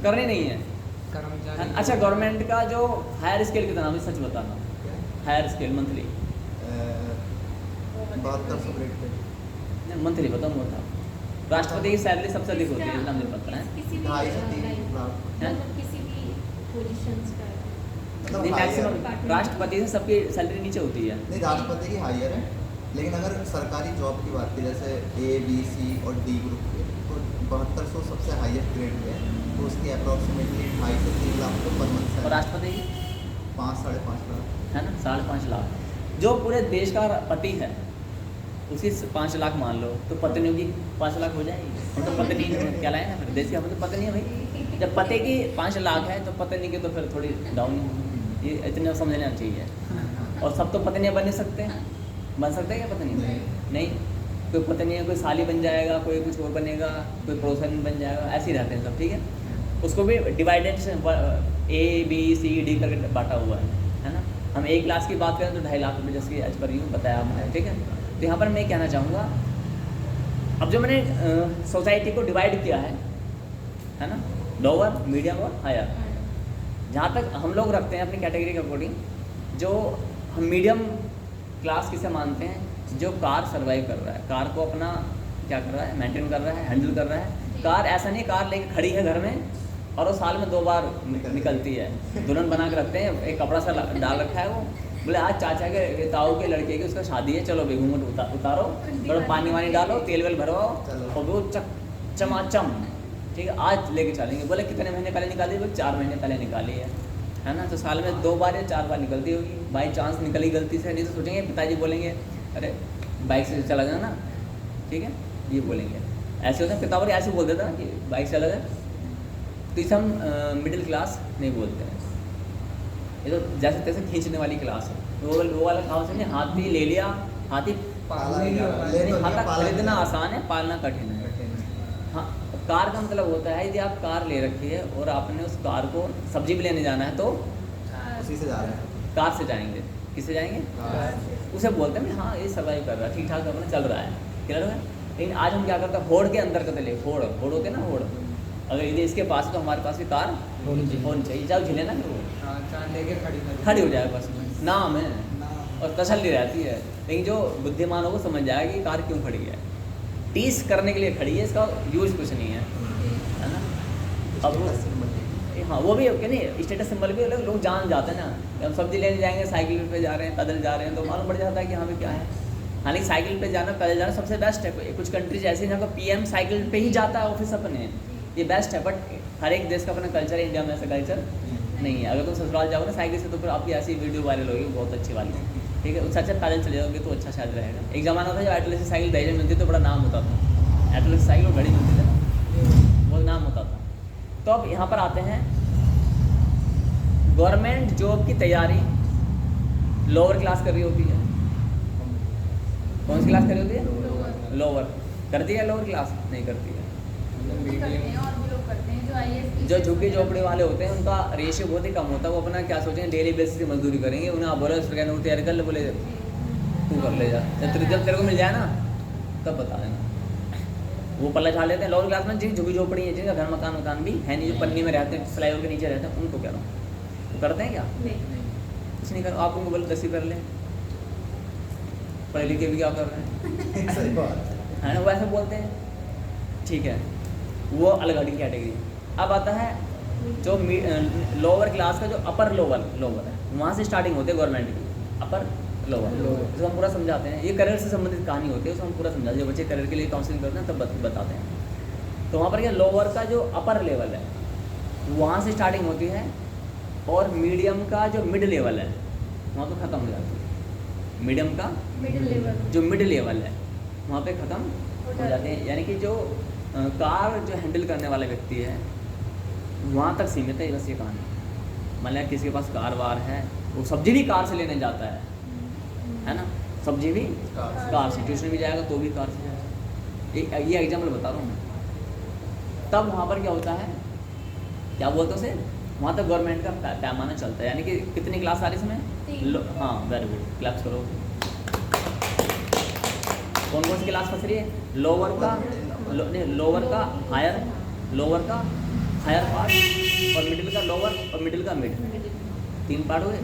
करनी नहीं है। कर्मचारी। अच्छा, गवर्नमेंट का जो हायर स्केल कितना है, सच बताना, हायर स्केल मंथली 7200 रेट पे, मंथली बताओ मोटा, राष्ट्रपति की सैलरी सबसे अधिक होती है, इतना मुझे पता है। किसी भी 2.5 से 3 लाख। मतलब किसी भी पोजीशंस का मतलब नहीं, higher है। मैक्सिमम राष्ट्रपति से सबकी सैलरी नीचे होती है। नहीं, राष्ट्रपति की हायर है, लेकिन अगर सरकारी जॉब की बात की, जैसे A, B, C और D ग्रुप के, तो 7200 सबसे हाईएस्ट ग्रेड पे है, तो उसकी अप्रॉक्सीमेटली 2.5 से 3 लाख तो पर मंथ और है, राष्ट्रपति की 5-5.5 लाख। है ना 5.5 लाख, जो पूरे देश का पति है उसी 5 लाख मान लो, तो पत्नियों की 5 लाख हो जाएगी, हम तो पत्नी क्या लाए ना, फिर देश की हम तो पत्नी है भाई, जब पति की 5 लाख है तो पत्नी की तो फिर थोड़ी डाउन, ये इतना समझ लेना चाहिए। और सब तो पत्नियाँ बन नहीं सकते, बन सकते हैं क्या पत्नी? नहीं, कोई पत्नी है, कोई साली बन जाएगा, कोई कुछ और बनेगा, कोई पड़ोसन बन जाएगा, ऐसे ही रहते हैं सब, ठीक है। उसको भी divided A, B, C, D करके बांटा हुआ है ना। हम एक क्लास की बात करें तो 2.5 लाख रुपये, जैसे एज पर यूँ बताया हमने, ठीक है। तो यहाँ पर मैं कहना चाहूँगा, अब जो मैंने सोसाइटी को डिवाइड किया है ना, लोअर, मीडियम और हायर, जहाँ तक हम लोग रखते हैं अपनी कैटेगरी के अकॉर्डिंग, जो हम मीडियम क्लास किसे मानते हैं, जो कार सर्वाइव कर रहा है, कार को अपना क्या कर रहा है, मेंटेन कर रहा है, हैंडल कर रहा है। कार ऐसा नहीं, कार लेके खड़ी है घर में और वो साल में 2 बार निकलती है, दुल्हन बना के रखते हैं, एक कपड़ा सा डाल रखा है, वो बोले आज चाचा के ताऊ के लड़के की उसका शादी है, चलो भाई घूंघट उतारो, थोड़ा पानी वानी डालो, तेल वेल भरवाओ और वो चमाचम, ठीक है, आज लेके चलेंगे। बोले कितने महीने पहले निकाली? बोले 4 महीने पहले निकाली है ना। तो साल में 2 बार या 4 बार निकलती होगी, बाई चांस निकली गलती से, नहीं तो सोचेंगे पिताजी बोलेंगे अरे बाइक से चला जाना, ठीक है, ये बोलेंगे। ऐसे होता है पितावर ऐसे बोल देता ना कि बाइक से अलग है, तो इसे हम मिडिल क्लास नहीं बोलते हैं। ये तो जैसे तैसे खींचने वाली क्लास है। वो वाला कहावत है, हाथी ले लिया, हाथी हाथा खरीदना आसान है, पालना कठिन है। हाँ, कार का मतलब होता है यदि आप कार ले रखी है और आपने उस कार को सब्जी भी लेने जाना है तो उसी से जा रहे हैं। कार से जाएंगे। किससे जाएंगे? उसे बोलते हैं हाँ ये सर्वाइव कर रहा है, ठीक ठाक अपना चल रहा है, क्लियर है। लेकिन आज हम क्या करते हैं, होड़ के अंदर करते ले, होड़ होते हैं ना, होड़। अगर यदि इसके पास है तो हमारे पास भी कार होनी चाहिए, चाहे झिले ना वो लेके खड़ी हो जाए, बस नाम है और तसल्ली रहती है। लेकिन जो बुद्धिमान हो वो समझ जाएगा कि कार क्यों खड़ी है, टीस करने के लिए खड़ी है, इसका यूज कुछ नहीं है ना। अब हाँ वो भी ओके नहीं, स्टेटस सिंबल भी लोग जान जाते हैं ना। हम सब्जी लेने जाएंगे, साइकिल पे जा रहे हैं, पैदल जा रहे हैं, तो मालूम पड़ जाता है कि हाँ भी क्या है। हालांकि साइकिल पे जाना, पैदल जाना सबसे बेस्ट है। कुछ कंट्रीज ऐसी हैं जहाँ पीएम साइकिल पे ही जाता है ऑफिस अपने, ये बेस्ट है। बट हर एक देश का अपना कल्चर है, इंडिया में ऐसा कल्चर नहीं है। अगर तुम ससुराल जाओगे ना साइकिल से तो फिर आपकी ऐसी वीडियो वायरल होगी बहुत अच्छी वाली, ठीक है। उससे अच्छा पैदल चले जाओगे तो अच्छा शायद रहेगा। एक ज़माना था जब एटलस की साइकिल दहेज मिलती तो बड़ा नाम होता था, एटलस की साइकिल बड़ी मिलती थी ना, बहुत नाम होता था। तो अब यहाँ पर आते हैं, गवर्नमेंट जॉब की तैयारी लोअर क्लास कर रही होती है। कौन सी क्लास कर रही होती है? लोअर। करती है लोअर क्लास? नहीं करती है। जो झुग्गी झोपड़ी वाले होते हैं उनका रेशियो बहुत ही कम होता है। वो अपना क्या सोचेंगे, डेली बेसिस की मजदूरी करेंगे। उन्हें आप बोलो तैयारी कर ले, बोले तू कर ले जा, जब तेरे को मिल जाए ना तब बता देना। वो पल्ला झाड़ लेते हैं। लोअर क्लास में जिन झुग्गी झोपड़ी है, जिनका घर मकान भी है नहीं, जो पन्नी में रहते हैं, फ्लाईओवर के नीचे रहते हैं, उनको कह रहा हूँ वो करते हैं क्या? कुछ नहीं कर। आप उनको बोलो 10 ही कर ले, पढ़े लिखे भी क्या कर रहे हैं सही बात है ना, वो ऐसे बोलते हैं, ठीक है। वो अलग अलग कैटेगरी। अब आता है जो लोअर क्लास का, जो अपर लोअर है, वहाँ से स्टार्टिंग होती है गवर्नमेंट की, अपर लोअर। इसको हम पूरा समझाते हैं, ये करियर से संबंधित कहानी होती है, उसको हम पूरा समझाते हैं। जब बच्चे करियर के लिए काउंसलिंग करते हैं तब बताते हैं। तो वहाँ पर क्या, लोअर का जो अपर लेवल है वहाँ से स्टार्टिंग होती है, और मीडियम का जो मिड लेवल है वहाँ पर ख़त्म हो जाती है। मीडियम का जो मिड लेवल है वहाँ पे ख़त्म हो जाते हैं। यानी कि जो कार जो हैंडल करने वाला व्यक्ति है वहाँ तक सीमित है बस ये कहानी। मतलब किसी के पास कार वार है, वो सब्जी भी कार से लेने जाता है ना, सब्जी भी कार से, ट्यूशन भी जाएगा तो भी कार से जाएगा। ये एग्जाम्पल बता रहा हूँ मैं। तब वहाँ पर क्या होता है, क्या बोलते हैं उसे, वहाँ तक गवर्नमेंट का पैमाना चलता है। यानी कि कितनी क्लास आ रही इसमें? हाँ वेरी गुड, क्लैप्स करो। कौन कौन सी क्लास फंस रही है? लोअर का लोअर का हायर, लोअर का हायर पार्ट, और मिडिल का लोअर, और मिडिल का मिड। 3 पार्ट हो गए।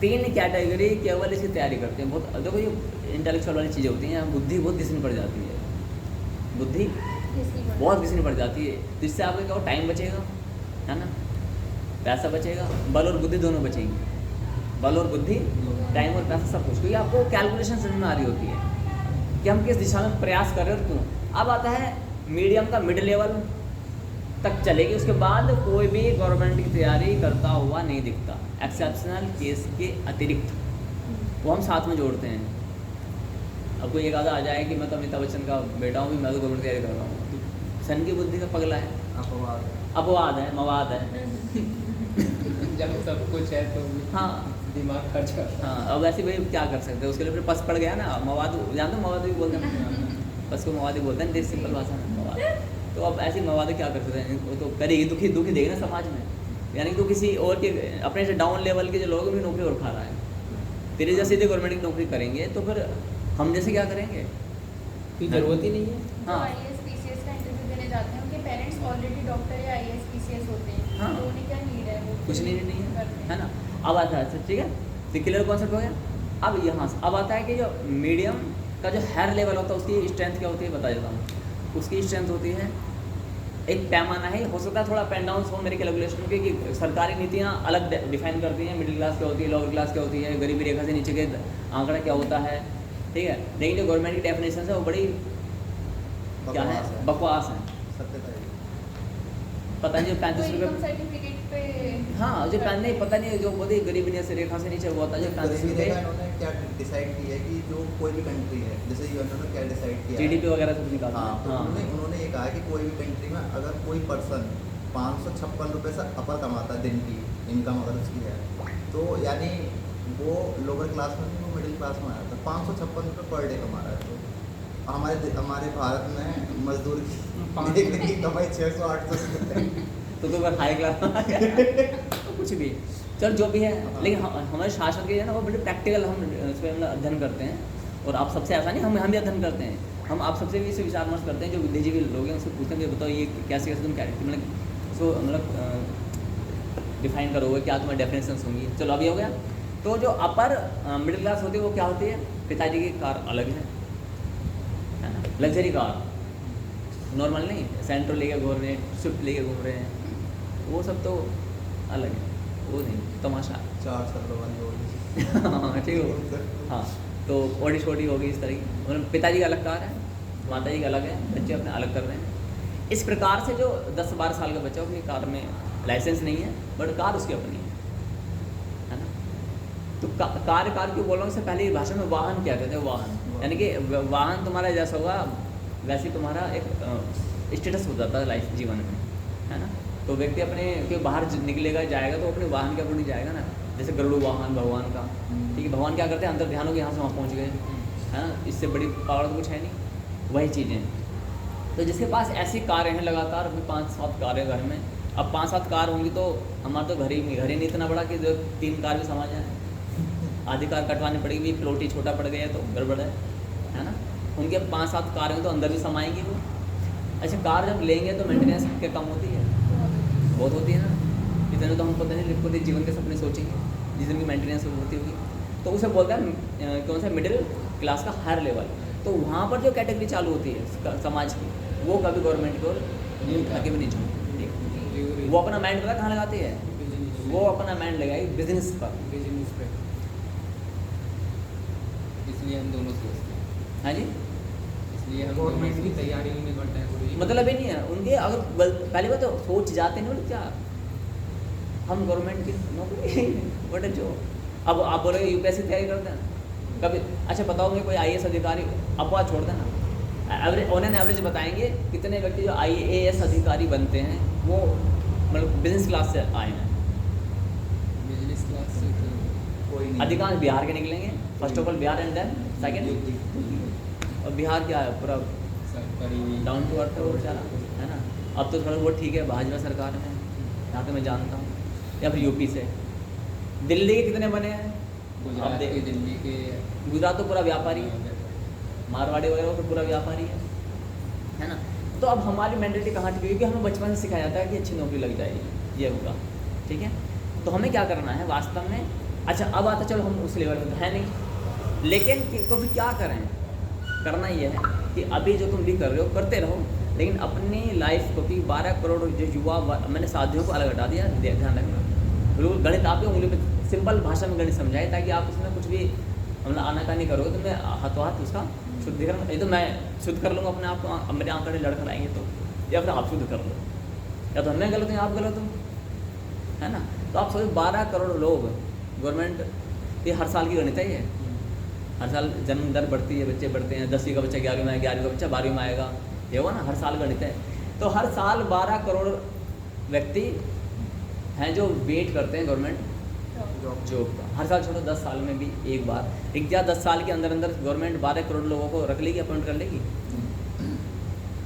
3 कैटेगरी केवल इसकी तैयारी करते हैं। बहुत देखो ये इंटेलेक्चुअल वाली चीज़ें होती हैं, बुद्धि बहुत घिसनी पड़ जाती है, बुद्धि बहुत घिसनी पड़ जाती है। जिससे आपका क्या टाइम बचेगा, है ना, पैसा बचेगा, बल और बुद्धि दोनों बचेंगी। बल और बुद्धि, टाइम और पैसा, सब कुछ, क्योंकि आपको कैलकुलेशन समझ में आ रही होती है कि हम किस दिशा में प्रयास कर रहे हैं और क्यों। अब आता है मीडियम का मिड लेवल तक चलेगी, उसके बाद कोई भी गवर्नमेंट की तैयारी करता हुआ नहीं दिखता, एक्सेप्शनल केस के अतिरिक्त। वो हम साथ में जोड़ते हैं। अब कोई एक आधा आ जाए कि मैं तो अमिताभ बच्चन का बेटा हूँ, मैं तो गवर्नमेंट तैयारी कर रहा हूँ, सन की बुद्धि का पगला है, अपवाद है, मवाद है। जब सब कुछ है तो हाँ दिमाग खर्च कर। हाँ, अब वैसे भाई क्या कर सकते हैं, उसके लिए फिर पस पड़ गया ना, मवाद जानते हो, मवाद भी बोलते हैं, बस को मवाद ही बोलते हैं, देश सिंपल भाषा में मवाद। तो अब ऐसी मवाद क्या कर सकते हैं, वो तो करेगी, दुखी देगी ना समाज में। यानी कि तो किसी और के, अपने से डाउन लेवल के जो लोग भी नौकरी और खा रहा है, तेरे जैसे यदि गवर्नमेंट की नौकरी करेंगे तो फिर हम जैसे क्या करेंगे, कोई ज़रूरत ही नहीं है। हाँ IAS PCS का इंटरव्यू देने जाते हैं, उनके पेरेंट्स ऑलरेडी डॉक्टर या IAS PCS होते हैं, हाँ। तो उन्हें क्या नीड है, वो कुछ नहीं है, करते हैं। है ना। अब आता है, ठीक है, तो क्लियर कॉन्सेप्ट हो गया। अब यहाँ से अब आता है कि जो मीडियम का जो हायर लेवल होता है उसकी स्ट्रेंथ क्या होती है, बता देता हूँ। उसकी स्ट्रेंथ होती है, एक पैमाना है, हो सकता है थोड़ा अप एंड डाउन हो मेरे कैलकुलेशन के, कि सरकारी नीतियाँ अलग डिफाइन करती हैं, मिडिल क्लास क्या होती है, लोअर क्लास क्या होती है, गरीबी रेखा से नीचे के आंकड़ा क्या होता है, ठीक है। लेकिन जो गवर्नमेंट की डेफिनेशन है वो बड़ी क्या है, बकवास है। पता नहीं, जो 35 इनकम रुपये सर्टिफिकेट पे हाँ जो पहनने पता नहीं जो बोलते गरीबी से रेखा से नीचे हुआ था जो गरीबी पहनते रेखा इन्होंने क्या डिसाइड की है कि जो कोई भी कंट्री है, जैसे यूएन ने क्या डिसाइड किया है, जीडीपी वगैरह सब निकालते हाँ, हैं। तो उन्होंने ये कहा है कि कोई भी कंट्री में अगर कोई पर्सन 556 रुपये से अपर कमाता है दिन की इनकम अगर उसकी है, तो यानी वो लोअर क्लास में नहीं, वो मिडिल क्लास में आया था। 556 रुपये पर डे कमा रहा है। तो हमारे भारत में मजदूर की एक दिन की कमाई 600-800 तो अगर हाई क्लास में आ गया कुछ भी चल जो भी है, लेकिन हमारे शासन के है ना वो बड़े प्रैक्टिकल हम इस पर मतलब अध्ययन करते हैं। और आप सबसे ऐसा नहीं, हम भी अध्ययन करते हैं, हम आप सबसे भी इसे विचार विमर्श करते हैं। जो बुद्धिजीवी लोग हैं उनसे पूछते हैं कि बताओ ये कैसे कैसे तुम कैरेक्टर मतलब उसको मतलब डिफाइन करोगे, क्या तुम्हारी डेफिनेशंस होंगी। चलो अभी हो गया। तो जो अपर मिडिल क्लास होती है वो क्या होती है, पिताजी की कार अलग है ना, लग्जरी कार, नॉर्मल नहीं सेंट्रो लेके घूम रहे हैं, स्विफ्ट लेके घूम रहे हैं, वो सब तो अलग है, वो नहीं तमाशा। 4 छत्रों वाली होगी। हाँ ठीक हो, हाँ तो ओडी छोटी होगी इस तरह की, मतलब पिताजी का अलग कार है, माता जी का अलग है, बच्चे अपने अलग कर रहे हैं। इस प्रकार से जो 10-12 साल का बच्चा अपनी कार में लाइसेंस नहीं है बट कार उसकी अपनी है ना। तो कार क्यों बोल रहा हूँ, इससे पहले भाषा में वाहन क्या कहते हैं, वाहन यानी कि वाहन तुम्हारा जैसा होगा वैसे तुम्हारा एक स्टेटस हो जाता है लाइफ जीवन में, है ना। तो व्यक्ति अपने क्यों बाहर निकलेगा जाएगा तो अपने वाहन के ऊपर नहीं जाएगा ना, जैसे गरुड़ वाहन भगवान का, ठीक है, भगवान क्या करते हैं अंदर ध्यान हो कि यहाँ से वहाँ पहुँच गए, है ना, इससे बड़ी पावर तो कुछ है नहीं, वही चीज़ें। तो जिसके पास ऐसी कारें हैं लगातार, अपनी 5-7 कारें घर में, अब 5-7 कार होंगी तो हमारा तो घर ही नहीं इतना बड़ा कि जो 3 कार भी समा जाए, आधी कार कटवानी पड़ेगी, प्लॉट ही छोटा पड़ गया तो गड़बड़ है ना। उनके 5-7 कार हैं तो अंदर भी समाएंगी वो। अच्छा कार जब लेंगे तो मेंटेनेंस क्या कम होती है, बहुत होती है ना, इतने तो हम पता नहीं खुद जीवन के सपने सोचेंगे जिसमें मेंटेनेंस होती होगी। तो उसे बोलता है कौन सा मिडिल क्लास का हायर लेवल। तो वहाँ पर जो कैटेगरी चालू होती है समाज की, वो कभी गवर्नमेंट को उठा के भी नहीं छोड़ती। वो अपना माइंड पता कहाँ लगाती है, वो अपना माइंड लगाएगी बिजनेस पर। इसलिए हम दोनों सोचते हैं, हाँ जी, इसलिए हम गवर्नमेंट की तैयारी में करते हैं गुरु जी। मतलब ही नहीं है उनके, अगर पहली बात तो सोच जाते हैं ना क्या हम गवर्नमेंट की नौकरी बट जो अब आप बोलोगे यूपीएससी तैयारी करते हैं कभी, अच्छा बताओगे कोई आईएएस अधिकारी, अफवाह छोड़ देना, एवरेज ऑन एन एवरेज बताएंगे कितने व्यक्ति जो आईएएस अधिकारी बनते हैं वो मतलब बिजनेस क्लास से आए हैं। बिजनेस क्लास से तो कोई नहीं। अधिकांश बिहार के निकलेंगे, first of all Bihar and then second. और बिहार क्या है पूरा सरकारी डाउन टू अर्थ बेचारा, है ना। अब तो थोड़ा वो ठीक है भाजपा सरकार में, यहाँ पे मैं जानता हूँ, या फिर यूपी से। दिल्ली के कितने बने हैं, गुजरात अब देख- के, दिल्ली के, गुजरात तो पूरा व्यापारी है, मारवाड़ी वगैरह वो तो पूरा व्यापारी है ना। तो अब हमारी मेंटालिटी कहाँ ठीक है, क्योंकि हमें बचपन से सिखाया जाता है कि अच्छी नौकरी लग जाएगी, ये होगा, ठीक है। तो हमें क्या करना है वास्तव में, अच्छा अब आता चलो हम उस लेवल पर तो है नहीं, लेकिन तो फिर क्या करें, करना ये है कि अभी जो तुम भी कर रहे हो करते रहो, लेकिन अपनी लाइफ को भी 12 करोड़ जो युवा, मैंने साथियों को अलग हटा दिया, ध्यान रखना बिल्कुल। गणित आपके उंगली पे सिंपल भाषा में गणित समझाए ताकि आप उसमें कुछ भी मतलब आनाकानी करोगे तो मैं हाथों हाथ उसका शुद्धिकरण, ये तो मैं शुद्ध कर लूँगा अपने आप को, मेरे आंकड़े लड़खड़ आएंगे तो, या फिर आप शुद्ध कर लो, या तो मैं गलत हूँ आप गलत हूँ, है ना। तो आप सोचो 12 करोड़ लोग, गवर्नमेंट ये हर साल की गणित है, ये हर साल जन्म दर बढ़ती है, बच्चे बढ़ते हैं, 10वीं का बच्चा 11वीं में आएगा, 11वीं का बच्चा 12वीं में आएगा, ये होगा ना, हर साल गणित है। तो हर साल 12 करोड़ व्यक्ति हैं जो वेट करते हैं गवर्नमेंट जॉब का, हर साल छोड़ो 10 साल में भी एक बार, एक या 10 साल के अंदर अंदर गवर्नमेंट 12 करोड़ लोगों को रख लेगी, अपॉइंट कर लेगी,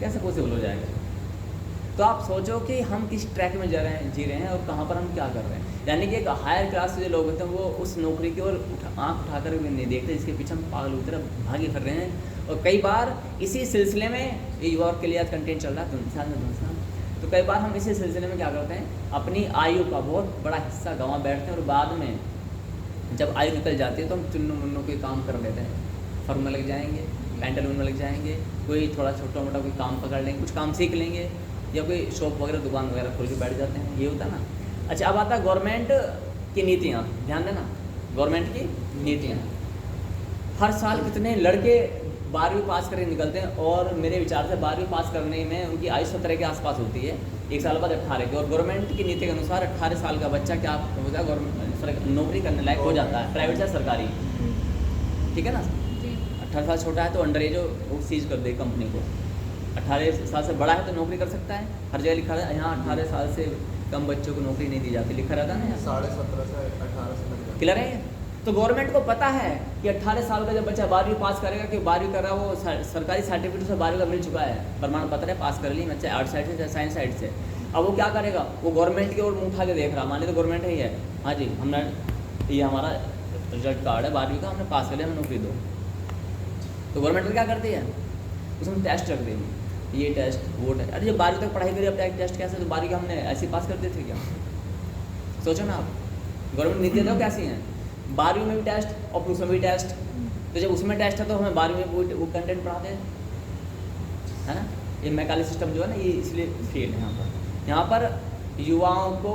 कैसे पॉसिबल हो जाएगा। तो आप सोचो कि हम किस ट्रैक में जी रहे हैं और कहाँ पर हम क्या कर रहे हैं। यानी कि एक हायर क्लास के जो लोग होते हैं वो उस नौकरी की ओर आँख उठाकर भी नहीं देखते जिसके पीछे हम पागल की तरह भागे फिर रहे हैं। और कई बार इसी सिलसिले में, ये युवा के लिए आज कंटेंट चल रहा है धुंसा, तो कई बार हम इसी सिलसिले में क्या करते हैं, अपनी आयु का बहुत बड़ा हिस्सा गंवा बैठते हैं और बाद में जब आयु निकल जाती है तो हम चुन्नू मुन्नू कोई काम कर लेते हैं, फर्म में लग जाएंगे, पैंटलून में लग जाएंगे, कोई थोड़ा छोटा मोटा कोई काम पकड़ लेंगे, कुछ काम सीख लेंगे, या कोई शॉप वगैरह दुकान वगैरह खोल के बैठ जाते हैं, ये होता है ना। अच्छा अब आता है गवर्नमेंट की नीतियाँ, ध्यान देना, गवर्नमेंट की नीतियाँ। हर साल कितने लड़के 12वीं पास करके निकलते हैं, और मेरे विचार से 12वीं पास करने में उनकी आयु 17 के आसपास होती है, 1 साल बाद 18 की। और गवर्नमेंट की नीति के अनुसार 18 साल का बच्चा क्या होता है, गवर्नमेंट नौकरी करने लायक हो जाता है, प्राइवेट या सरकारी, ठीक है ना। जी 18 साल छोटा है तो अंडर एज वो सीज कर दे कंपनी को, 18 साल से बड़ा है तो नौकरी कर सकता है। हर जगह लिखा है यहाँ 18 साल से कम बच्चों को नौकरी नहीं दी जाती, लिखा रहता है ना। 17.5 से 18 से लग क्लियर है। तो गवर्नमेंट को पता है कि 18 साल का जब बच्चा 12वीं पास करेगा, कि 12वीं कर रहा है, वो सरकारी सर्टिफिकेट से 12वीं का मिल चुका है, प्रमाण पत्र है, पास कर ली, बच्चा आर्ट साइड से चाहे साइंस साइड से। अब वो क्या करेगा, वो गवर्नमेंट की ओर मुँह उठा के देख रहा, माने तो गवर्नमेंट ही है, हाँ जी हमने ये हमारा रिजल्ट कार्ड है 12वीं का, हमने पास कर लिया, हमें नौकरी दो। तो गवर्नमेंट क्या करती है, उसमें टेस्ट रख देंगे, ये टेस्ट वो टेस्ट। अरे जब 12वीं तक पढ़ाई करी, अब टेस्ट कैसे, तो 12वीं का हमने ऐसे पास कर दिए थे क्या? सोचो ना आप, गवर्नमेंट नीति तो कैसी हैं, 12वीं में भी टेस्ट और प्लस में भी टेस्ट। तो जब उसमें टेस्ट है तो हमें 12वीं में वो कंटेंट पढ़ाते हैं, है ना। ये मैकाले सिस्टम जो है ना, ये इसलिए फेल है यहाँ पर युवाओं को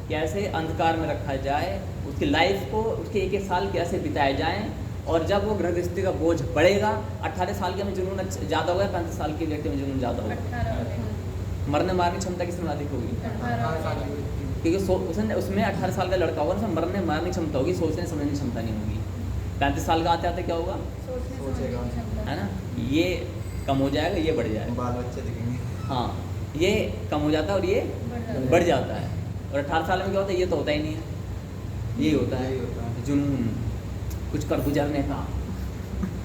कैसे अंधकार में रखा जाए, उसकी लाइफ को, उसके 1-1 साल कैसे बिताए जाएँ, और जब वो गृहस्थी का बोझ बढ़ेगा, 18 साल के में जुनून ज़्यादा होगा, 35 साल के व्यक्ति में जुनून ज़्यादा होगा, 18 मरने मारने की क्षमता किसमें अधिक होगी, 18 क्योंकि उसमें 18 साल का लड़का होगा ना, उसमें मरने मारने की क्षमता होगी, सोचने समझने की क्षमता नहीं होगी। 35 साल का आते आते क्या होगा, सोचेगा। है ना, ये कम हो जाएगा, ये बढ़ जाएगा, बाल बच्चे दिखेंगे। हाँ ये कम हो जाता है और ये बढ़ जाता है। और 18 साल में क्या होता है, ये तो होता ही नहीं है, यही होता यही होता है जुनून, कुछ कर गुजरने का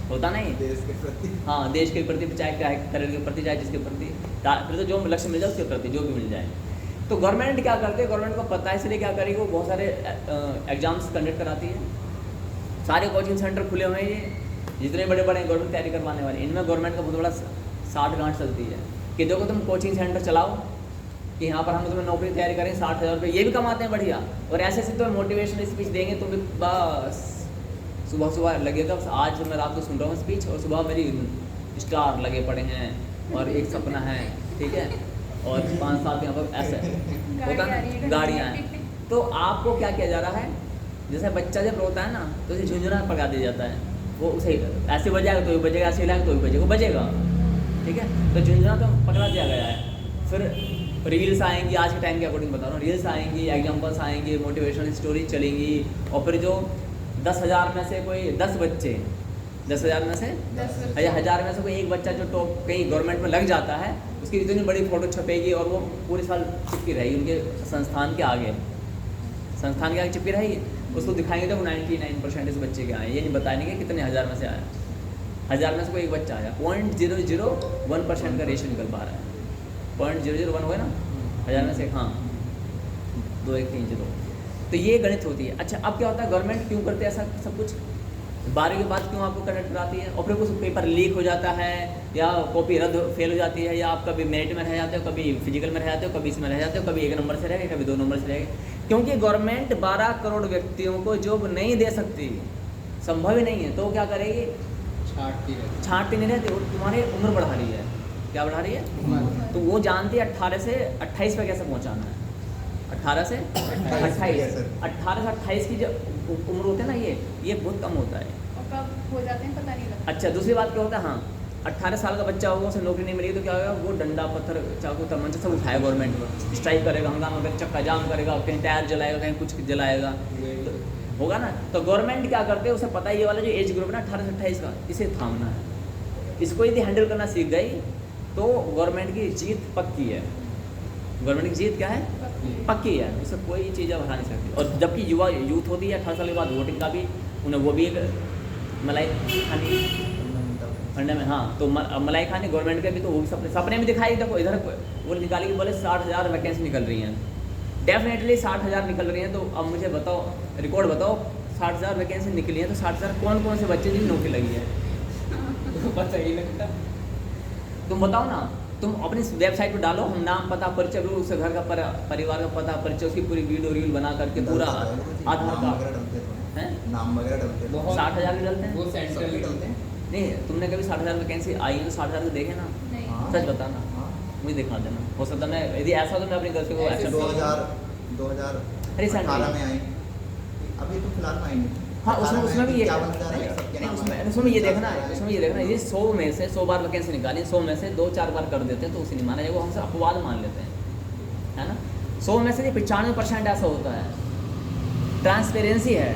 होता नहीं। देश के प्रति, हाँ देश के प्रति, चाहे करियर के प्रति, चाहे जिसके प्रति, फिर तो जो लक्ष्य मिल जाए उसके प्रति जो भी मिल जाए। तो गवर्नमेंट क्या करती है, गवर्नमेंट को पता है, इसलिए क्या करेगी, वो बहुत सारे एग्जाम्स कंडक्ट कराती है, सारे कोचिंग सेंटर खुले हुए हैं, ये जितने बड़े बड़े गवर्नमेंट तैयारी करवाने वाले, इनमें गवर्नमेंट का बहुत बड़ा साठ गांठ चलती है कि देखो तुम कोचिंग सेंटर चलाओ कि यहाँ पर हम तुम्हें नौकरी तैयारी करें, 60,000 रुपये, ये भी कमाते हैं बढ़िया, और ऐसे ऐसे तुम्हें मोटिवेशनल स्पीच देंगे, तुम भी बस सुबह सुबह लगेगा, आज मैं रात को सुन रहा हूँ स्पीच और सुबह मेरी स्टार लगे पड़े हैं और एक सपना है, ठीक है, और 5 साल के यहाँ पर ऐसे होता है ना, गाड़ियाँ हैं। तो आपको क्या किया जा रहा है, जैसे बच्चा जब रोता है ना तो उसे झुंझुना पका दिया जाता है, वो उसे ऐसे बजाएगा तो भी बजेगा, ऐसे हिलाएगा तो भी बजेगा, वो बजेगा, ठीक है। तो झुंझुना तो पकड़ा दिया गया है। फिर रील्स आएंगी, आज के टाइम के अकॉर्डिंग बता रहा हूँ, रील्स आएंगी, एग्जाम्पल्स आएंगे, मोटिवेशनल स्टोरी चलेंगी, और फिर जो 10,000 में से कोई 10 बच्चे, 10,000 में से 1000 में से कोई एक बच्चा जो टॉप कहीं गवर्नमेंट में लग जाता है, उसकी इतनी बड़ी फोटो छपेगी और वो पूरे साल चिपकी रहेगी उनके संस्थान के आगे, संस्थान के आगे चिपकी रहेगी, उसको दिखाएंगे तो 99% इस बच्चे के आए, ये नहीं बताएंगे कि कितने हज़ार में से आया, 1000 में से कोई एक बच्चा आया, 0.001% का रेशियो निकल पा रहा है, 0.001 हो गया ना 1000 में से, हाँ 2 1 3 0। तो ये गणित होती है। अच्छा अब क्या होता है, गवर्नमेंट क्यों करते हैं ऐसा सब कुछ, 12वीं के बाद क्यों आपको कंडक्ट कराती है, और फिर कुछ पेपर लीक हो जाता है, या कॉपी रद्द फेल हो जाती है, या आप कभी मेरिट में रह जाते हो, कभी फिजिकल में रह जाते हो, कभी इसमें रह जाते हो, कभी 1 नंबर से रहेगा, कभी 2 नंबर से रहेगा, क्योंकि गवर्नमेंट 12 करोड़ व्यक्तियों को जॉब नहीं दे सकती, संभव ही नहीं है। तो क्या करेगी, छाँटती नहीं रहती, वो तुम्हारी उम्र बढ़ा रही है, क्या बढ़ा रही है, तो वो जानती है 18 से 28 पे कैसे पहुँचाना है, 18 से 28 की जो उम्र होती है ना, ये बहुत कम होता है, और कब हो जाते हैं पता नहीं लगता। अच्छा दूसरी बात क्या होता है, हाँ 18 साल का बच्चा होगा, उसे नौकरी नहीं मिलेगी तो क्या होगा, वो डंडा पत्थर चाकू तमंचा सब उठाएगा, गवर्नमेंट को स्ट्राइक करेगा, हंगामा करेगा, चक्का जाम करेगा, कहीं टायर जलाएगा, कहीं कुछ जलाएगा, तो होगा ना। तो गवर्नमेंट क्या करते हैं, उसे पता है ये वाला जो एज ग्रुप है ना 18 से 28 का, इसे थामना है, इसको यदि हैंडल करना सीख गई तो गवर्नमेंट की जीत पक्की है, गवर्नमेंट की जीत क्या है, पक्की है, उससे कोई चीज़ अब हरा नहीं सकती। और जबकि युवा यूथ होती है 18 साल के बाद, वोटिंग का भी उन्हें वो भी एक मलाई खानी फंडे में, हाँ तो मलाई खानी गवर्नमेंट के भी, तो वो भी सपने में दिखाई, देखो इधर वो निकाली बोले 60,000 वैकेंसी निकल रही हैं, डेफिनेटली 60,000 निकल रही हैं। तो अब मुझे बताओ, रिकॉर्ड बताओ, 60,000 वैकेंसी निकली है तो 60,000 कौन कौन से बच्चे जिनकी नौकरी लगी है, पता ही लगता। तुम बताओ ना, तुम अपनी वेबसाइट पर डालो, हम नाम पता परिचय, उसके घर का परिवार का पता परिचय, उसकी पूरी वीडियो रील बना करके पूरा आधार कार्ड है, नाम वगैरह डलते हैं, 60,000 भी डलते हैं, वो सेंट्रल डलते हैं। नहीं तुमने कभी 60,000 वैकेंसी आई है तो 60,000 को देखे ना, नहीं। हाँ। सच बताना, हाँ। मुझे दिखा देना, हो सकता है मैं, यदि ऐसा हो तो मैं अपनी गर्लफ्रेंड को ऐसे एक्सेप्ट 2018 में आई, अभी तो फिलहाल में आई नहीं। हाँ उसमें उसमें भी ये क्या बनने जा रहा है सबके नहीं, नाम उसमें उसमें ये देखना है, उसमें ये देखना है, ये 100 में से 100 बार वैकेंसी निकाली, 100 में से 2-4 बार कर देते हैं तो उसे नहीं माना जाएगा, वो हमसे अपवाद मान लेते हैं, है ना। 100 में से 95% ऐसा होता है, ट्रांसपेरेंसी है।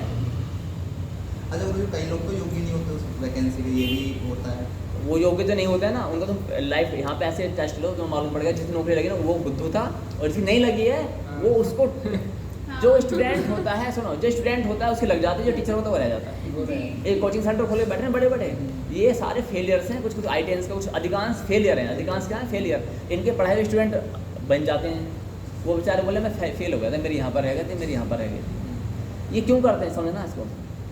अच्छा गुरु जी, कई लोग तो योग्य नहीं होते उस वैकेंसी के, ये भी होता है। वो योग्य जो नहीं होते हैं ना, उनका तुम लाइफ यहाँ पे ऐसे टेस्ट लो तो मालूम पड़ेगा, जिसकी नौकरी लगी ना वो बुद्धू था, और जिसकी नहीं लगी है वो उसको जो स्टूडेंट होता है, सुनो, जो स्टूडेंट होता है उसके लग जाते हैं, जो टीचर होता है वो रह जाता है। एक कोचिंग सेंटर खोले बैठे हैं बड़े बड़े, ये सारे फेलियर्स हैं, कुछ कुछ IITians के कुछ अधिकांश फेलियर हैं, अधिकांश क्या है फेलियर, इनके पढ़ाए हुए स्टूडेंट बन जाते हैं, वो बेचारे बोले मैं फेल हो गया था, मेरी यहाँ पर रह गए थे, मेरी यहाँ पर रह गई थी। ये क्यों करते हैं समझना इसको,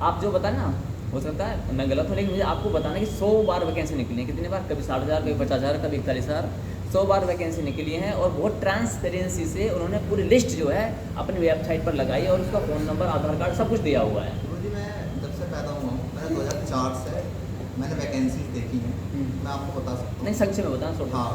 आप जो बताए ना, हो सकता है मैं गलत हूँ, लेकिन मुझे आपको बताना कि 100 बार वैकेंसी निकली है, कितनी बार, कभी 60,000, कभी 50,000, कभी 41,000, 100 बार वैकेंसी निकली है, और बहुत ट्रांसपेरेंसी से उन्होंने पूरी लिस्ट जो है अपनी वेबसाइट पर लगाई है, और उसका फ़ोन नंबर, आधार कार्ड सब कुछ दिया हुआ है। गुरु जी, मैं जब से पैदा हुआ हूँ, मैंने 2004 से मैंने वैकेंसी देखी है, मैं आपको बता सकता हूँ। नहीं संक्षेप में बताना छोड़। हाँ,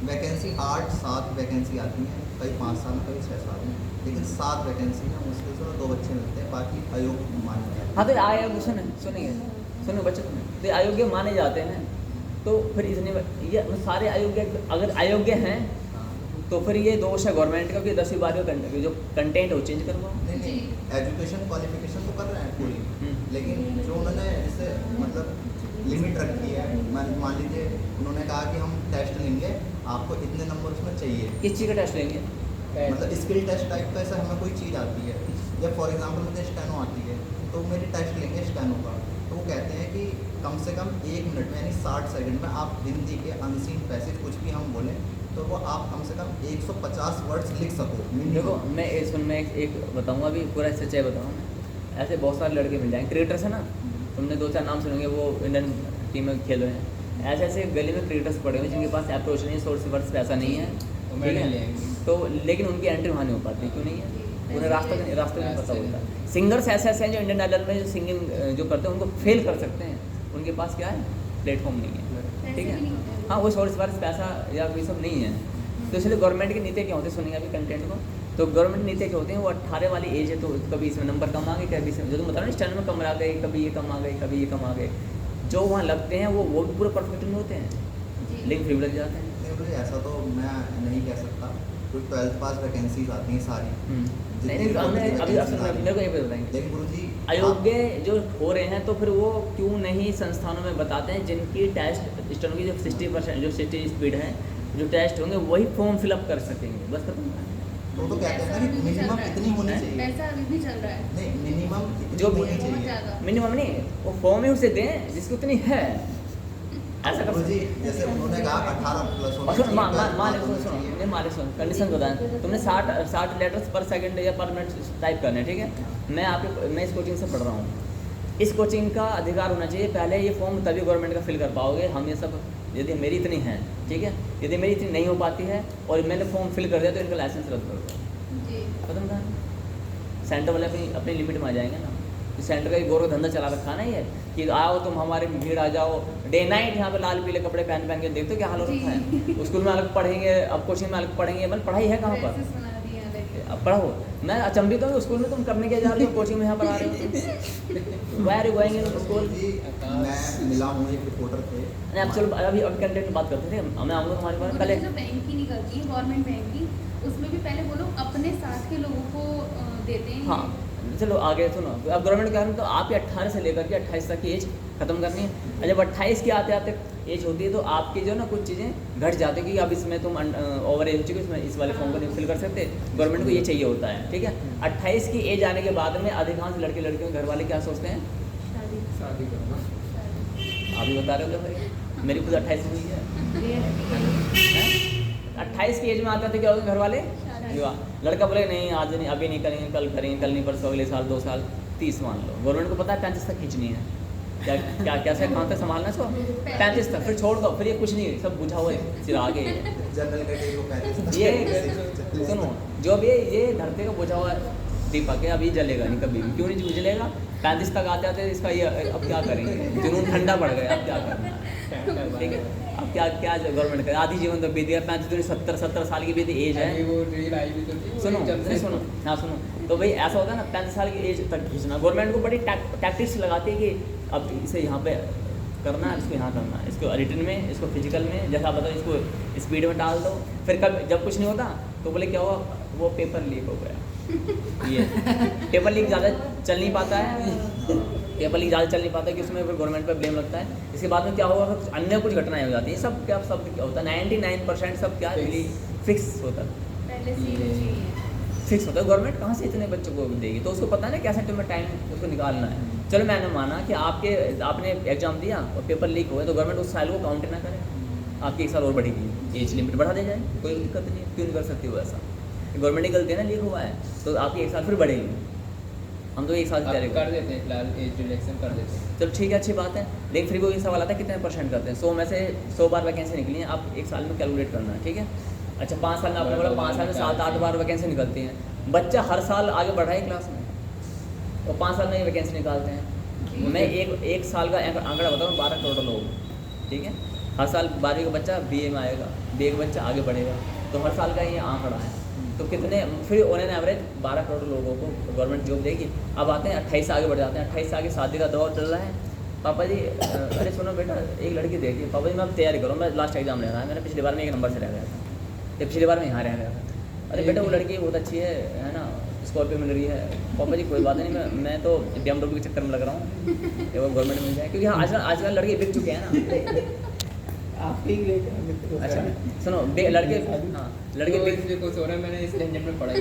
वैकेंसी 8-7 वैकेंसी आती हैं, कई 5 साल में, कभी 6 साल में, लेकिन 7 वैकेंसी में मुश्किल से 2 बच्चे मिलते हैं, बाकी अयोग्य माने जाते हैं। हाँ तो आयोग सुनिए बच्चे तो अयोग्य माने जाते हैं, तो फिर इतने ये सारे अयोग्य, अगर अयोग्य हैं तो फिर ये दोष है गवर्नमेंट का कि 10वीं 12वीं जो कंटेंट है वो चेंज करवाओ। नहीं नहीं, एजुकेशन क्वालिफिकेशन तो कर रहे हैं पूरी, लेकिन जो उन्होंने जैसे मतलब लिमिट रखी है, मान लीजिए उन्होंने कहा कि हम टेस्ट लेंगे, आपको इतने नंबर उसमें चाहिए, किस चीज़ का टेस्ट लेंगे? मतलब स्किल टेस्ट टाइप का, ऐसा हमें कोई चीज़ आती है, या फॉर एग्जांपल मुझे स्टेनो आती है, तो मेरी टेस्ट लेंगे स्टेनो का, तो वो कहते हैं कि कम से कम 1 मिनट में, यानी 60 सेकंड में आप हिंदी के अनसीन पैसेज कुछ भी हम बोलें तो वो आप कम से कम 150 वर्ड्स लिख सको minimum। देखो मैं इसमें एक बताऊंगा, अभी पूरा सच्चाई बताऊंगा, ऐसे बहुत सारे लड़के मिल जाएंगे, क्रिकेटर्स है ना, तुमने 2-4 नाम सुनेंगे, वो इंडियन टीम में खेल रहे हैं, ऐसे ऐसे गली में क्रिकेटर्स पड़े हुए जिनके पास अप्रोच नहीं है, सोर्स वर्स पैसा नहीं है, ठीक है, तो लेकिन उनकी एंट्री वहाँ नहीं हो पाती, क्यों नहीं है, उन्हें रास्ते नहीं पता होता। सिंगर्स ऐसे ऐसे हैं जो इंडियन आइडल में जो सिंगिंग जो करते हैं उनको फेल कर सकते हैं, उनके पास क्या है, प्लेटफॉर्म नहीं है, ठीक है, हाँ वो सोर्स वर्स पैसा या कोई सब नहीं है, तो इसलिए गवर्नमेंट की नीति क्या होती है, सुनिए अभी कंटेंट को, तो गवर्नमेंट नीति क्या होती है, वो 18 वाली एज है, तो कभी इसमें नंबर कम आ गए, कभी इसमें जो तुम बता रहे हो स्टैंड में कम आ गए, कभी ये कम आ गए, कभी ये कम आ गए, जो वहाँ लगते हैं वो भी पूरे परफेक्ट नहीं होते हैं, लेकिन फिर लग जाते हैं। नहीं मुझे ऐसा तो मैं नहीं कह सकता, क्योंकि 12th पास वैकेंसीज आती हैं सारी, नहीं अभी असल में मेरे को ये बताएंगे, लेकिन गुरु जी अयोग्य जो हो रहे हैं तो फिर वो क्यों नहीं संस्थानों में बताते हैं, जिनकी टेस्ट स्टूडेंट की जो 60% जो 60 स्पीड है, जो टेस्ट होंगे वही फॉर्म फिलअप कर सकेंगे, बस खत्म। तो कहते हैं ना कि मिनिमम इतनी होनी चाहिए, पैसा अभी भी चल रहा है, नहीं मिनिमम इतनी जो होनी बहुत चाहिए। ज़्यादा। मिनिमम नहीं, वो फॉर्म ही उसे दें जिसकी उतनी है, ऐसा कर गुरु जी सकते। जैसे उन्होंने कहा 18 प्लस और सुन मालिक सुन कंडीशन बताएं, तुमने 60 लेटर्स पर सेकंड या पर मिनट टाइप करने हैं, ठीक है, मैं इस कोचिंग से पढ़ रहा हूँ, इस कोचिंग का अधिकार होना चाहिए, पहले ये फॉर्म तभी गवर्नमेंट का फिल कर पाओगे, हम ये सब यदि मेरी इतनी है, ठीक है, यदि मेरी इतनी नहीं हो पाती है और मैंने फॉर्म फिल कर दिया तो इनका लाइसेंस रद्द कर दो, खत्म कहानी। सेंटर वाले अपनी लिमिट में आ जाएंगे ना, सेंटर का गौरव धंधा चला रखा है ना ये, कि आओ तुम हमारे भीड़ आ जाओ, डे नाइट यहाँ पे लाल पीले कपड़े पहन के देखते हो क्या हाल हो रखा है, स्कूल में अलग पढ़ेंगे, अब कोचिंग में अलग पढ़ेंगे, मतलब पढ़ाई है कहाँ पर, अब पढ़ो, मैं अचंभित हूँ स्कूल में तुम करने के जा रहे हो, कोचिंग में यहाँ पर आ रहे हो, वायर गोइंग इन स्कूल। मैं मिला हूँ एक रिपोर्टर थे, अब चलो अभी कंटेंट में बात करते थे, मैं आऊँगा तुम्हारे पास पहले। जो बैंक की निकलती है गवर्नमेंट बैंक की, उसमें भी पहले वो लोग अपने साथ के लोगों को देते हैं। हाँ चलो आगे सुनो, अब गवर्नमेंट का तो आपकी 18 से लेकर के 28 तक की एज खत्म करनी है, और जब 28 की आते आते एज होती है तो आपकी जो ना कुछ चीज़ें घट जाती है कि अब इसमें तुम ओवर एज हो चुकी, इसमें इस वाले फॉर्म को नहीं फिल कर सकते, गवर्नमेंट को ये चाहिए होता है, ठीक है। 28 की एज आने के बाद में अधिकांश लड़के लड़कियों के घर वाले क्या सोचते हैं, शादी करना। आप भी बता रहे हो भाई, मेरी खुद 28 हुई है, 28 की एज में आते थे क्या होगा घर वाले, लड़का बोले नहीं आज नहीं, अभी नहीं करेंगे, कल करेंगे, कल नहीं परसों, अगले साल 2 साल 30 मान लो, गवर्नमेंट को पता है 35 तक खींचनी है, क्या क्या कैसे कहाँ तक संभालना इसको, 35 तक, फिर छोड़ दो, फिर ये कुछ नहीं, सब बुझा हुआ है चिराग है जनरल कैटेगरी को पहले ये सुनो, जो अब ये धरती का बुझा हुआ दीपक है, अभी जलेगा नहीं कभी भी, क्यों नहीं जलेगा, 35 तक आते आते इसका ये अब क्या करेंगे, जुनून ठंडा पड़ गया, अब क्या करना है, ठीक है। अब क्या क्या गवर्नमेंट करे, आधी जीवन तो बीत गया, 35 साल की भी एज है। अभी वो रील आई भी तो थी, वो सुनो जब से सुनो हाँ सुनो, तो भाई ऐसा होता है ना 35 साल की एज तक खींचना, गवर्नमेंट को बड़ी टैक्टिक्स लगाती है कि अब इसे यहाँ पे करना है, इसको यहाँ करना है, इसको रिटन में, इसको फिजिकल में, जैसा आप बताओ इसको स्पीड में डाल दो, फिर कब जब कुछ नहीं होता तो बोले क्या हुआ, वो पेपर लीक हो गया। ये पेपर लीक ज़्यादा चल नहीं पाता है, पेपर लीक ज़्यादा चल नहीं पाता है कि उसमें फिर गवर्नमेंट पर ब्लेम लगता है। इसके बाद में क्या होगा, फिर अन्य कुछ घटनाएं हो जाती हैं, सब क्या होता है 99% सब क्या फिक्स होता है, पहले से ही चाहिए। फिक्स होता है। गवर्नमेंट कहाँ से इतने बच्चों को देगी, तो उसको पता है ना कैसे तुम्हें टाइम उसको निकालना है। चलो मैंने माना कि आपने एग्जाम दिया और पेपर लीक हुए, तो गवर्नमेंट उस साल को काउंट ना करे, आपकी 1 साल और बढ़ेगी, एज लिमिट बढ़ा दे जाए, कोई दिक्कत नहीं है, क्यों नहीं कर सकती वो ऐसा, गवर्नमेंट की गलती है ना, लीक हुआ है तो आपकी 1 साल फिर बढ़ेगी। हम तो 1 साल की तैयारी कर देते हैं फिलहाल, एज रिलेक्शन कर देते हैं। चलो ठीक है, अच्छी बात है। लेकिन फिर वो ये सवाल आता है कितने % करते हैं, 100 में से 100 बार वैकेंसी निकली है, आप 1 साल में कैलकुलेट करना है, ठीक है। अच्छा 5 साल में आपने बोला 5 साल में 7-8 बार वैकेंसी निकलती हैं, बच्चा हर साल आगे बढ़ रहा है क्लास में, और 5 साल में ये वैकेंसी निकालते हैं। मैं एक साल का आंकड़ा बताऊँ, 12 करोड़ लोग, ठीक है, हर साल 12वीं का बच्चा BA में आएगा, BA का बच्चा आगे बढ़ेगा, तो हर साल का ये आंकड़ा है। तो कितने फिर ऑन एन एवरेज 12 करोड़ लोगों को गवर्नमेंट जॉब देगी। अब आते हैं 28 से आगे बढ़ जाते हैं, 28 से आगे शादी का दौर चल रहा है। पापा जी अरे सुनो बेटा, एक लड़की देखिए, पापा जी मैं अब तैयारी करूँ, मैं लास्ट एग्जाम ले रहा है, मैंने पिछली बार में 1 नंबर से रह गया था, ये पिछली बार में यहाँ रह गया था। अरे बेटा वो लड़की बहुत अच्छी है ना, स्कॉर्पियो मिल रही है। पापा जी कोई बात नहीं, मैं तो BMW के चक्कर में लग रहा हूँ, ये वो गवर्नमेंट मिल जाए, क्योंकि आजकल लड़के बिक चुके हैं ना। आप ही लेकर अच्छा सुनो, लड़के हाँ लड़के तो बिक इसलिए कुछ हो रहा है, मैंने इस झंझट में पढ़ा ही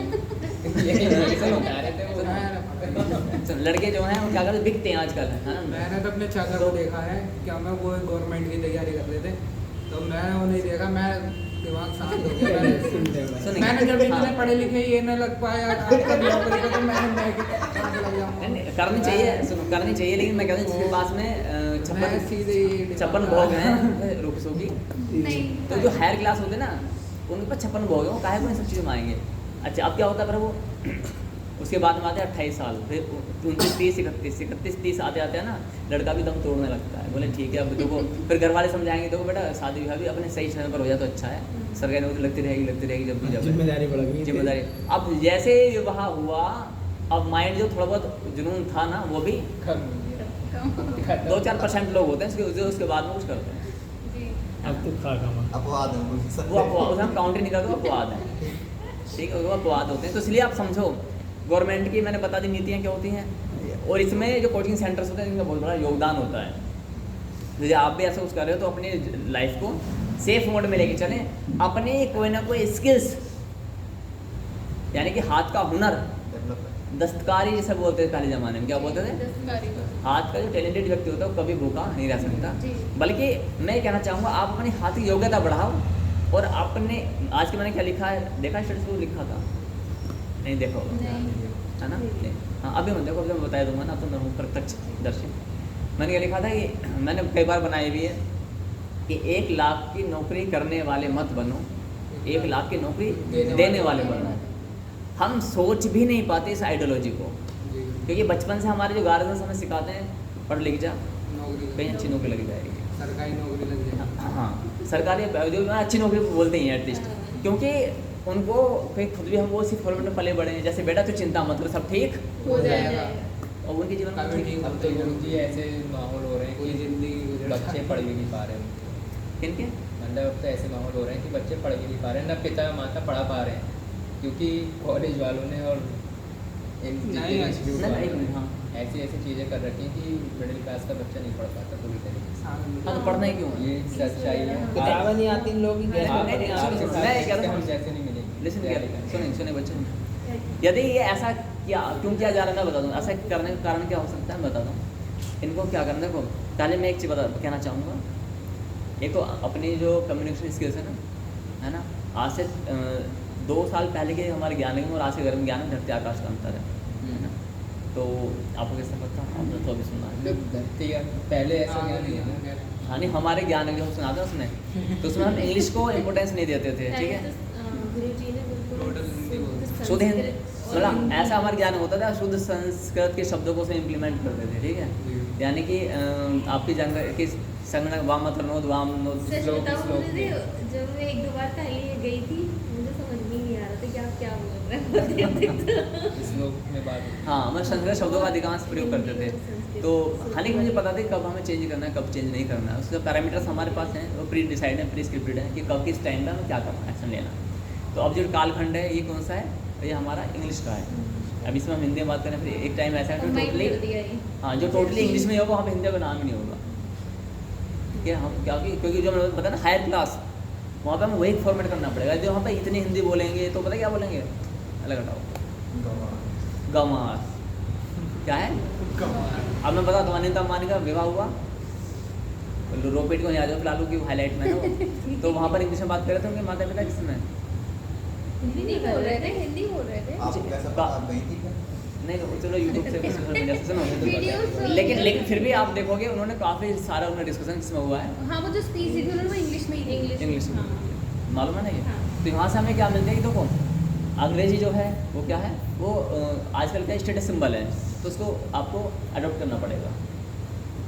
यही सुनो बता रहे थे वो। सुनो, लड़के जो हैं वो क्या करते बिकते हैं आजकल, है ना। मैंने तो अपने चाचा को देखा है, क्या मैं वो गवर्नमेंट की तैयारी कर रहे थे, तो मैं वो नहीं देखा, मैं दिमाग शांत हो गया। मैंने जब इतने पढ़े लिखे ये न लग पाया आपका नौकरी का, तो मैंने लग जाऊंगा। करनी चाहिए, सुनो करनी चाहिए, लेकिन मैं कहता हूँ जिसके पास में मैं सीधे 56 भोग हैं रुपसों की, नहीं तो जो हायर क्लास होते ना उनके पास 56 भोग हैं, वो काहे को इन सब चीज़ों में आएंगे। अच्छा अब क्या होता है फिर वो उसके बाद में आते हैं 28 साल, फिर 29, 30, 31, 30 आते आते हैं ना, लड़का भी दम तोड़ने लगता है, बोले ठीक है अब देखो, फिर घर वाले समझाएंगे देखो बेटा शादी ब्याह भी अपने सही समय पर हो जाए तो अच्छा है, सरकारी नौकरी लगती रहेगी जब भी जिम्मेदारी बढ़ गई, जिम्मेदारी। अब जैसे विवाह हुआ, अब माइंड जो थोड़ा बहुत जुनून था ना वो भी 2-4% लोग होते हैं उसके बाद में कुछ करते हैं। जी अब तो खा खा अपवाद है वो अपवाद, उसे हम काउंटर नहीं करते, वो अपवाद है, ठीक है, वो अपवाद होते हैं। तो इसलिए आप समझो गवर्नमेंट की मैंने बता दी नीतियाँ क्या होती हैं, और इसमें जो कोचिंग सेंटर्स होते हैं इनका बहुत बड़ा योगदान होता है। यदि आप भी ऐसा कुछ कर रहे हो तो अपनी लाइफ को सेफ मोड में लेके चलें, अपने कोई ना कोई स्किल्स यानी कि हाथ का हुनर, दस्तकारी जैसे बोलते थे पहले ज़माने में, क्या बोलते थे, दस्तकारी को। हाथ का जो टैलेंटेड व्यक्ति होता है वो कभी भूखा नहीं रह सकता। जी। बल्कि मैं कहना चाहूँगा आप अपनी हाथ की योग्यता बढ़ाओ, और अपने आज के मैंने क्या लिखा है देखा, स्टेटस को लिखा था नहीं देखा होगा, नहीं। है ना, नहीं हाँ अभी मैं देखो, अभी मैं बता दूंगा ना, तो मैं प्रत्यक्षदर्शी। मैंने क्या लिखा था कि मैंने कई बार बनाई हुई है कि 1 लाख की नौकरी करने वाले मत बनो, 1 लाख की नौकरी देने वाले बनो। हम सोच भी नहीं पाते इस आइडियोलॉजी को, क्योंकि बचपन से हमारे जो गार्जियंस हमें सिखाते हैं पढ़ लिख जा कहीं अच्छी नौकरी लग जाएगी, सरकारी नौकरी लग जाए। हाँ सरकारी जो अच्छी नौकरी बोलते हैं एटलीस्ट, क्योंकि उनको फिर खुद भी हम वो इसी फॉर्मेट में पले बड़े हैं, जैसे बेटा तू चिंता मत कर सब ठीक हो जाएगा। और उनके जीवन में कभी ठीक अब अब तो तो जी ऐसे माहौल हो रहे हैं कि जिंदगी बच्चे पढ़ भी नहीं पा रहे हैं, किनके मतलब अब तो ऐसे माहौल हो रहे हैं कि बच्चे पढ़ भी नहीं पा रहे हैं, ना पिता माता पढ़ा पा रहे हैं, क्योंकि कॉलेज वालों ने और इंस्टीट्यूट वालों ने हाँ ऐसी ऐसी चीज़ें कर रखी हैं कि मिडिल क्लास का बच्चा नहीं पढ़ पाता पूरी तरीके से। हाँ तो पढ़ना ही क्यों है? ये सच्चाई है। किताबें नहीं आती इन लोगों की नहीं, आप- नहीं, नहीं, आपके सुनो, साथ मैं ये कह रहा हम हूँ, जैसे नहीं मिलेंगे। लिसन तैयारी करने। सुनिए सुनिए बच्चों, यदि ये ऐसा क्यों किया जा रहा है मैं बता दूँ, ऐसा करने का कारण क्या हो सकता है मैं बता दूँ। इनको क्या करना, देखो पहले मैं एक चीज़ कहना चाहूँगा, एक तो अपनी जो कम्युनिकेशन स्किल्स है ना, आज से 2 साल पहले के हमारे ज्ञान में और आज के ज्ञान में धरती आकाश का अंतर है ना, तो आपको कैसा पता, आपने तो अभी सुना है। मतलब धरती का पहले ऐसा हाँ, ज्ञान नहीं है ना। हाँ नहीं हमारे ज्ञान में जो हम सुनाते हैं उसमें, तो उसमें हम इंग्लिश को इम्पोर्टेंस नहीं देते थे, ठीक है, गुरुजी ने बिल्कुल टोटल हिंदी बोलते शुद्ध हिंदी, मतलब ऐसा हमारा ज्ञान होता था, शुद्ध संस्कृत के शब्दों को से इम्प्लीमेंट करते थे, ठीक है, यानी कि आपकी जानकारी कि संगणक वामतरणोद वामनोद सच श्लोक बताऊं श्लोक मुझे, जब मैं 1-2 बार पहले गई थी, मुझे समझ में ही नहीं आ रहा था कि आप क्या बोल रहे हो। श्लोक में बात हाँ, मैं संस्कृत शब्दों का अधिकांश प्रयोग करते थे। तो हालांकि मुझे पता था कब हमें चेंज करना है, कब चेंज नहीं करना है। उसके पैरामीटर्स हमारे पास हैं, वो प्री डिसाइड है, प्री स्क्रिप्टेड है कि कब किस टाइम पे हमें क्या करना है, एक्शन लेना है। तो अब जो कालखंड है ये कौन सा है? ये हमारा इंग्लिश का है। अब इसमें हम हिंदी में बात करें, फिर एक टाइम ऐसा है जो कंबाइन टोटली कर दिया ये। हाँ जो टोटली इंग्लिश में होगा वहाँ पे हिंदी का नाम ही नहीं होगा। ठीक है, हम क्योंकि जो मैंने बताया ना हायर क्लास, वहाँ पे हमें वही फॉर्मेट करना पड़ेगा। जो वहाँ पे इतनी हिंदी बोलेंगे तो पता क्या बोलेंगे, अलग हटाओ गमास क्या है। अब मैं बता दूँ, अनिता अंबानी का विवाह हुआ, रोपेट को याद हो फिलहाल की हाईलाइट में ना, तो वहाँ पर इंग्लिश में बात कर रहे थे उनके माता पिता किसमें हिंदी बोल रहे थे, हिंदी बोल रहे थे। आपको कैसा पता, आप गई थी क्या? नहीं तो चलो यूट्यूब से सोशल मीडिया से सुनो Videos, लेकिन फिर भी आप देखोगे उन्होंने काफ़ी सारा उन्होंने डिस्कशन किसमें हुआ है, हाँ वो जो स्पीच दी थी उन्होंने वो इंग्लिश में ही दी। इंग्लिश में। हाँ। मालूम है ना ये। हाँ। तो यहाँ से हमें क्या मिलता है कि देखो अंग्रेजी जो है वो क्या है, वो आजकल का स्टेटस सिंबल है, तो उसको आपको अडॉप्ट करना पड़ेगा,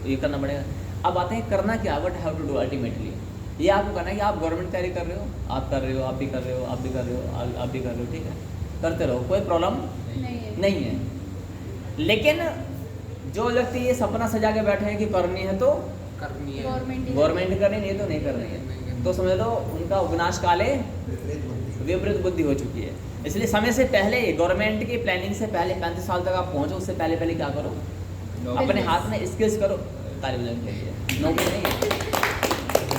तो ये करना पड़ेगा। अब आते हैं करना क्या, what have to do ultimately. ये आपको करना है कि आप गवर्नमेंट तैयारी कर रहे हो, आप कर रहे हो, आप भी कर रहे हो, आप भी कर रहे हो, आप भी कर रहे हो, ठीक है, करते रहो, कोई प्रॉब्लम नहीं है। लेकिन जो व्यक्ति ये सपना सजा के बैठे हैं कि करनी है तो करनी है। गवर्नमेंट करनी नहीं तो नहीं कर रही है, तो समझ लो उनका विनाश काले विपरीत बुद्धि हो चुकी है। इसलिए समय से पहले गवर्नमेंट की प्लानिंग से पहले 35 साल तक आप पहुंचो, उससे पहले पहले क्या करो, अपने हाथ में स्किल्स करो, तालिब के लिए नौकरी नहीं है,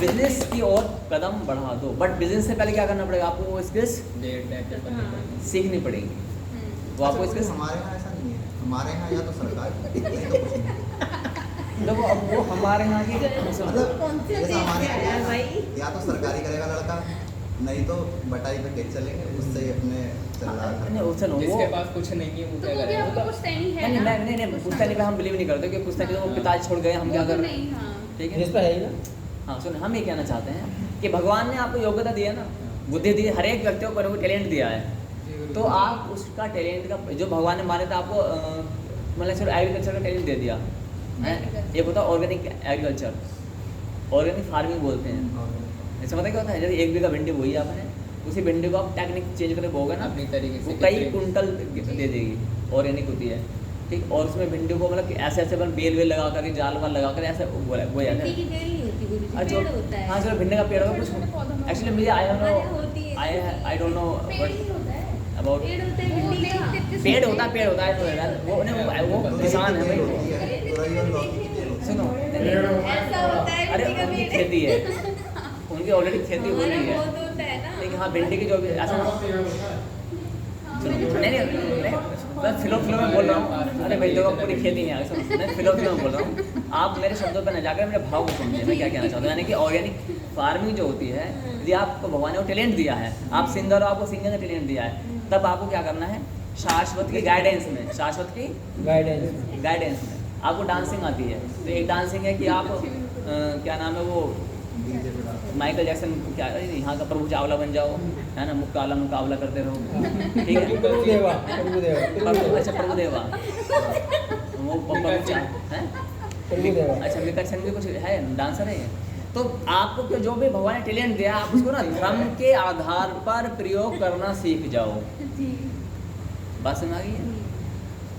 बिजनेस की ओर कदम बढ़ा दो। बट बिजनेस से पहले क्या करना पड़ेगा, आपको वो स्किल्स सीखनी पड़ेगी। वो आपको अच्छा, स्किल्स हमारे यहाँ ऐसा नहीं है। हमारे यहाँ या तो सरकार नहीं तो कुछ नहीं। देखो अब वो हमारे यहाँ की मतलब कौन से जैसा देश हमारे से आया है भाई? या तो सरकारी करेगा लड़का, नहीं तो बटाई पे खेत चलेंगे, उससे ही अपने चल रहा नहीं है। वो चलो जिसके वो पास कुछ नहीं है वो तो क्या वो भी करेगा? आपका पुश्तैनी है नहीं ना। नहीं पुश्तैनी पे हम बिलीव नहीं करते कि पुश्तैनी तो वो पिताजी छोड़ गए, हम क्या वो तो कर रहे हैं, नहीं, हाँ। ठीक है। जिस पर है ही ना। हाँ सुन, हम ये कहना चाहते हैं कि भगवान ने आपको योग्यता दी है ना, बुद्धि दी है, हर एक व्यक्ति को कोई टैलेंट दिया है, तो आप उसका टैलेंट का जो भगवान ने माने था आपको, मतलब चलो एग्रीकल्चर का टैलेंट दे दिया है, ये होता है ऑर्गेनिक एग्रीकल्चर, ऑर्गेनिक फार्मिंग बोलते हैं। ऐसा पता क्या होता है, जैसे 1 बीघा भिंडी बोई आपने, उसी भिंडी को आप टेक्निक चेंज करके बोओगे ना, अपनी तरीके से वो कई कुंटल दे देगी, ऑर्गेनिक होती है, ठीक। और उसमें भिंडी को मतलब ऐसे ऐसे बेल वेल लगा करके, जाल वाल लगा कर ऐसे वो जाता भिंडी की है। बेल नहीं होती गुरुजी, अच्छा, पेड़ होता है। हाँ चलो भिंडी का पेड़ होगा कुछ, एक्चुअली मुझे हमारे यहाँ होती है। आई डोंट नो पेड़ ही होता है। अबाउट पेड़ होता है वो भिंडी का। लेकिन पेड़ होता है तो यार वो नहीं, वो किसान है भाई, तुरई और लौकी की तेल होती है। सुनो ऐसा होता है अरे भिंडी का उनकी पेड़। खेती है, उनकी ऑलरेडी खेती हो रही हमारा है, बहुत होता है ना। लेकिन हाँ भिंडी की जो भी ऐसा सुनो नहीं मैं फिलो में बोल रहा हूँ, अरे भाई देखो पूरी खेती नहीं है, सुनो मैं फिलो में बोल रहा हूँ, आप मेरे शब्दों पर न जाकर मेरे भाव को समझिए मैं क्या कहना चाहता हूँ। यानी कि ऑर्गेनिक फार्मिंग जो होती है, यदि आपको भगवान ने वो टैलेंट दिया है, आप सिंगर हो, आपको सिंगिंग का टैलेंट दिया है, तब आपको क्या करना है, शाश्वत की गाइडेंस में, शाश्वत की गाइडेंस में आपको डांसिंग आती है, तो एक डांसिंग है कि आप क्या नाम है वो माइकल जैक्सन क्या यहाँ का प्रभु चावला बन जाओ, है ना, मुकाबला करते रहो, ठीक है। प्रभुदेवा अच्छा प्रभुदेवा वो प्रभुदेवा अच्छा मिका छन भी कुछ है, डांसर है ये। तो आपको जो भी भगवान ने टैलेंट दिया, आप उसको ना धर्म के आधार पर प्रयोग करना सीख जाओ। जी। बात समझ आ गई है?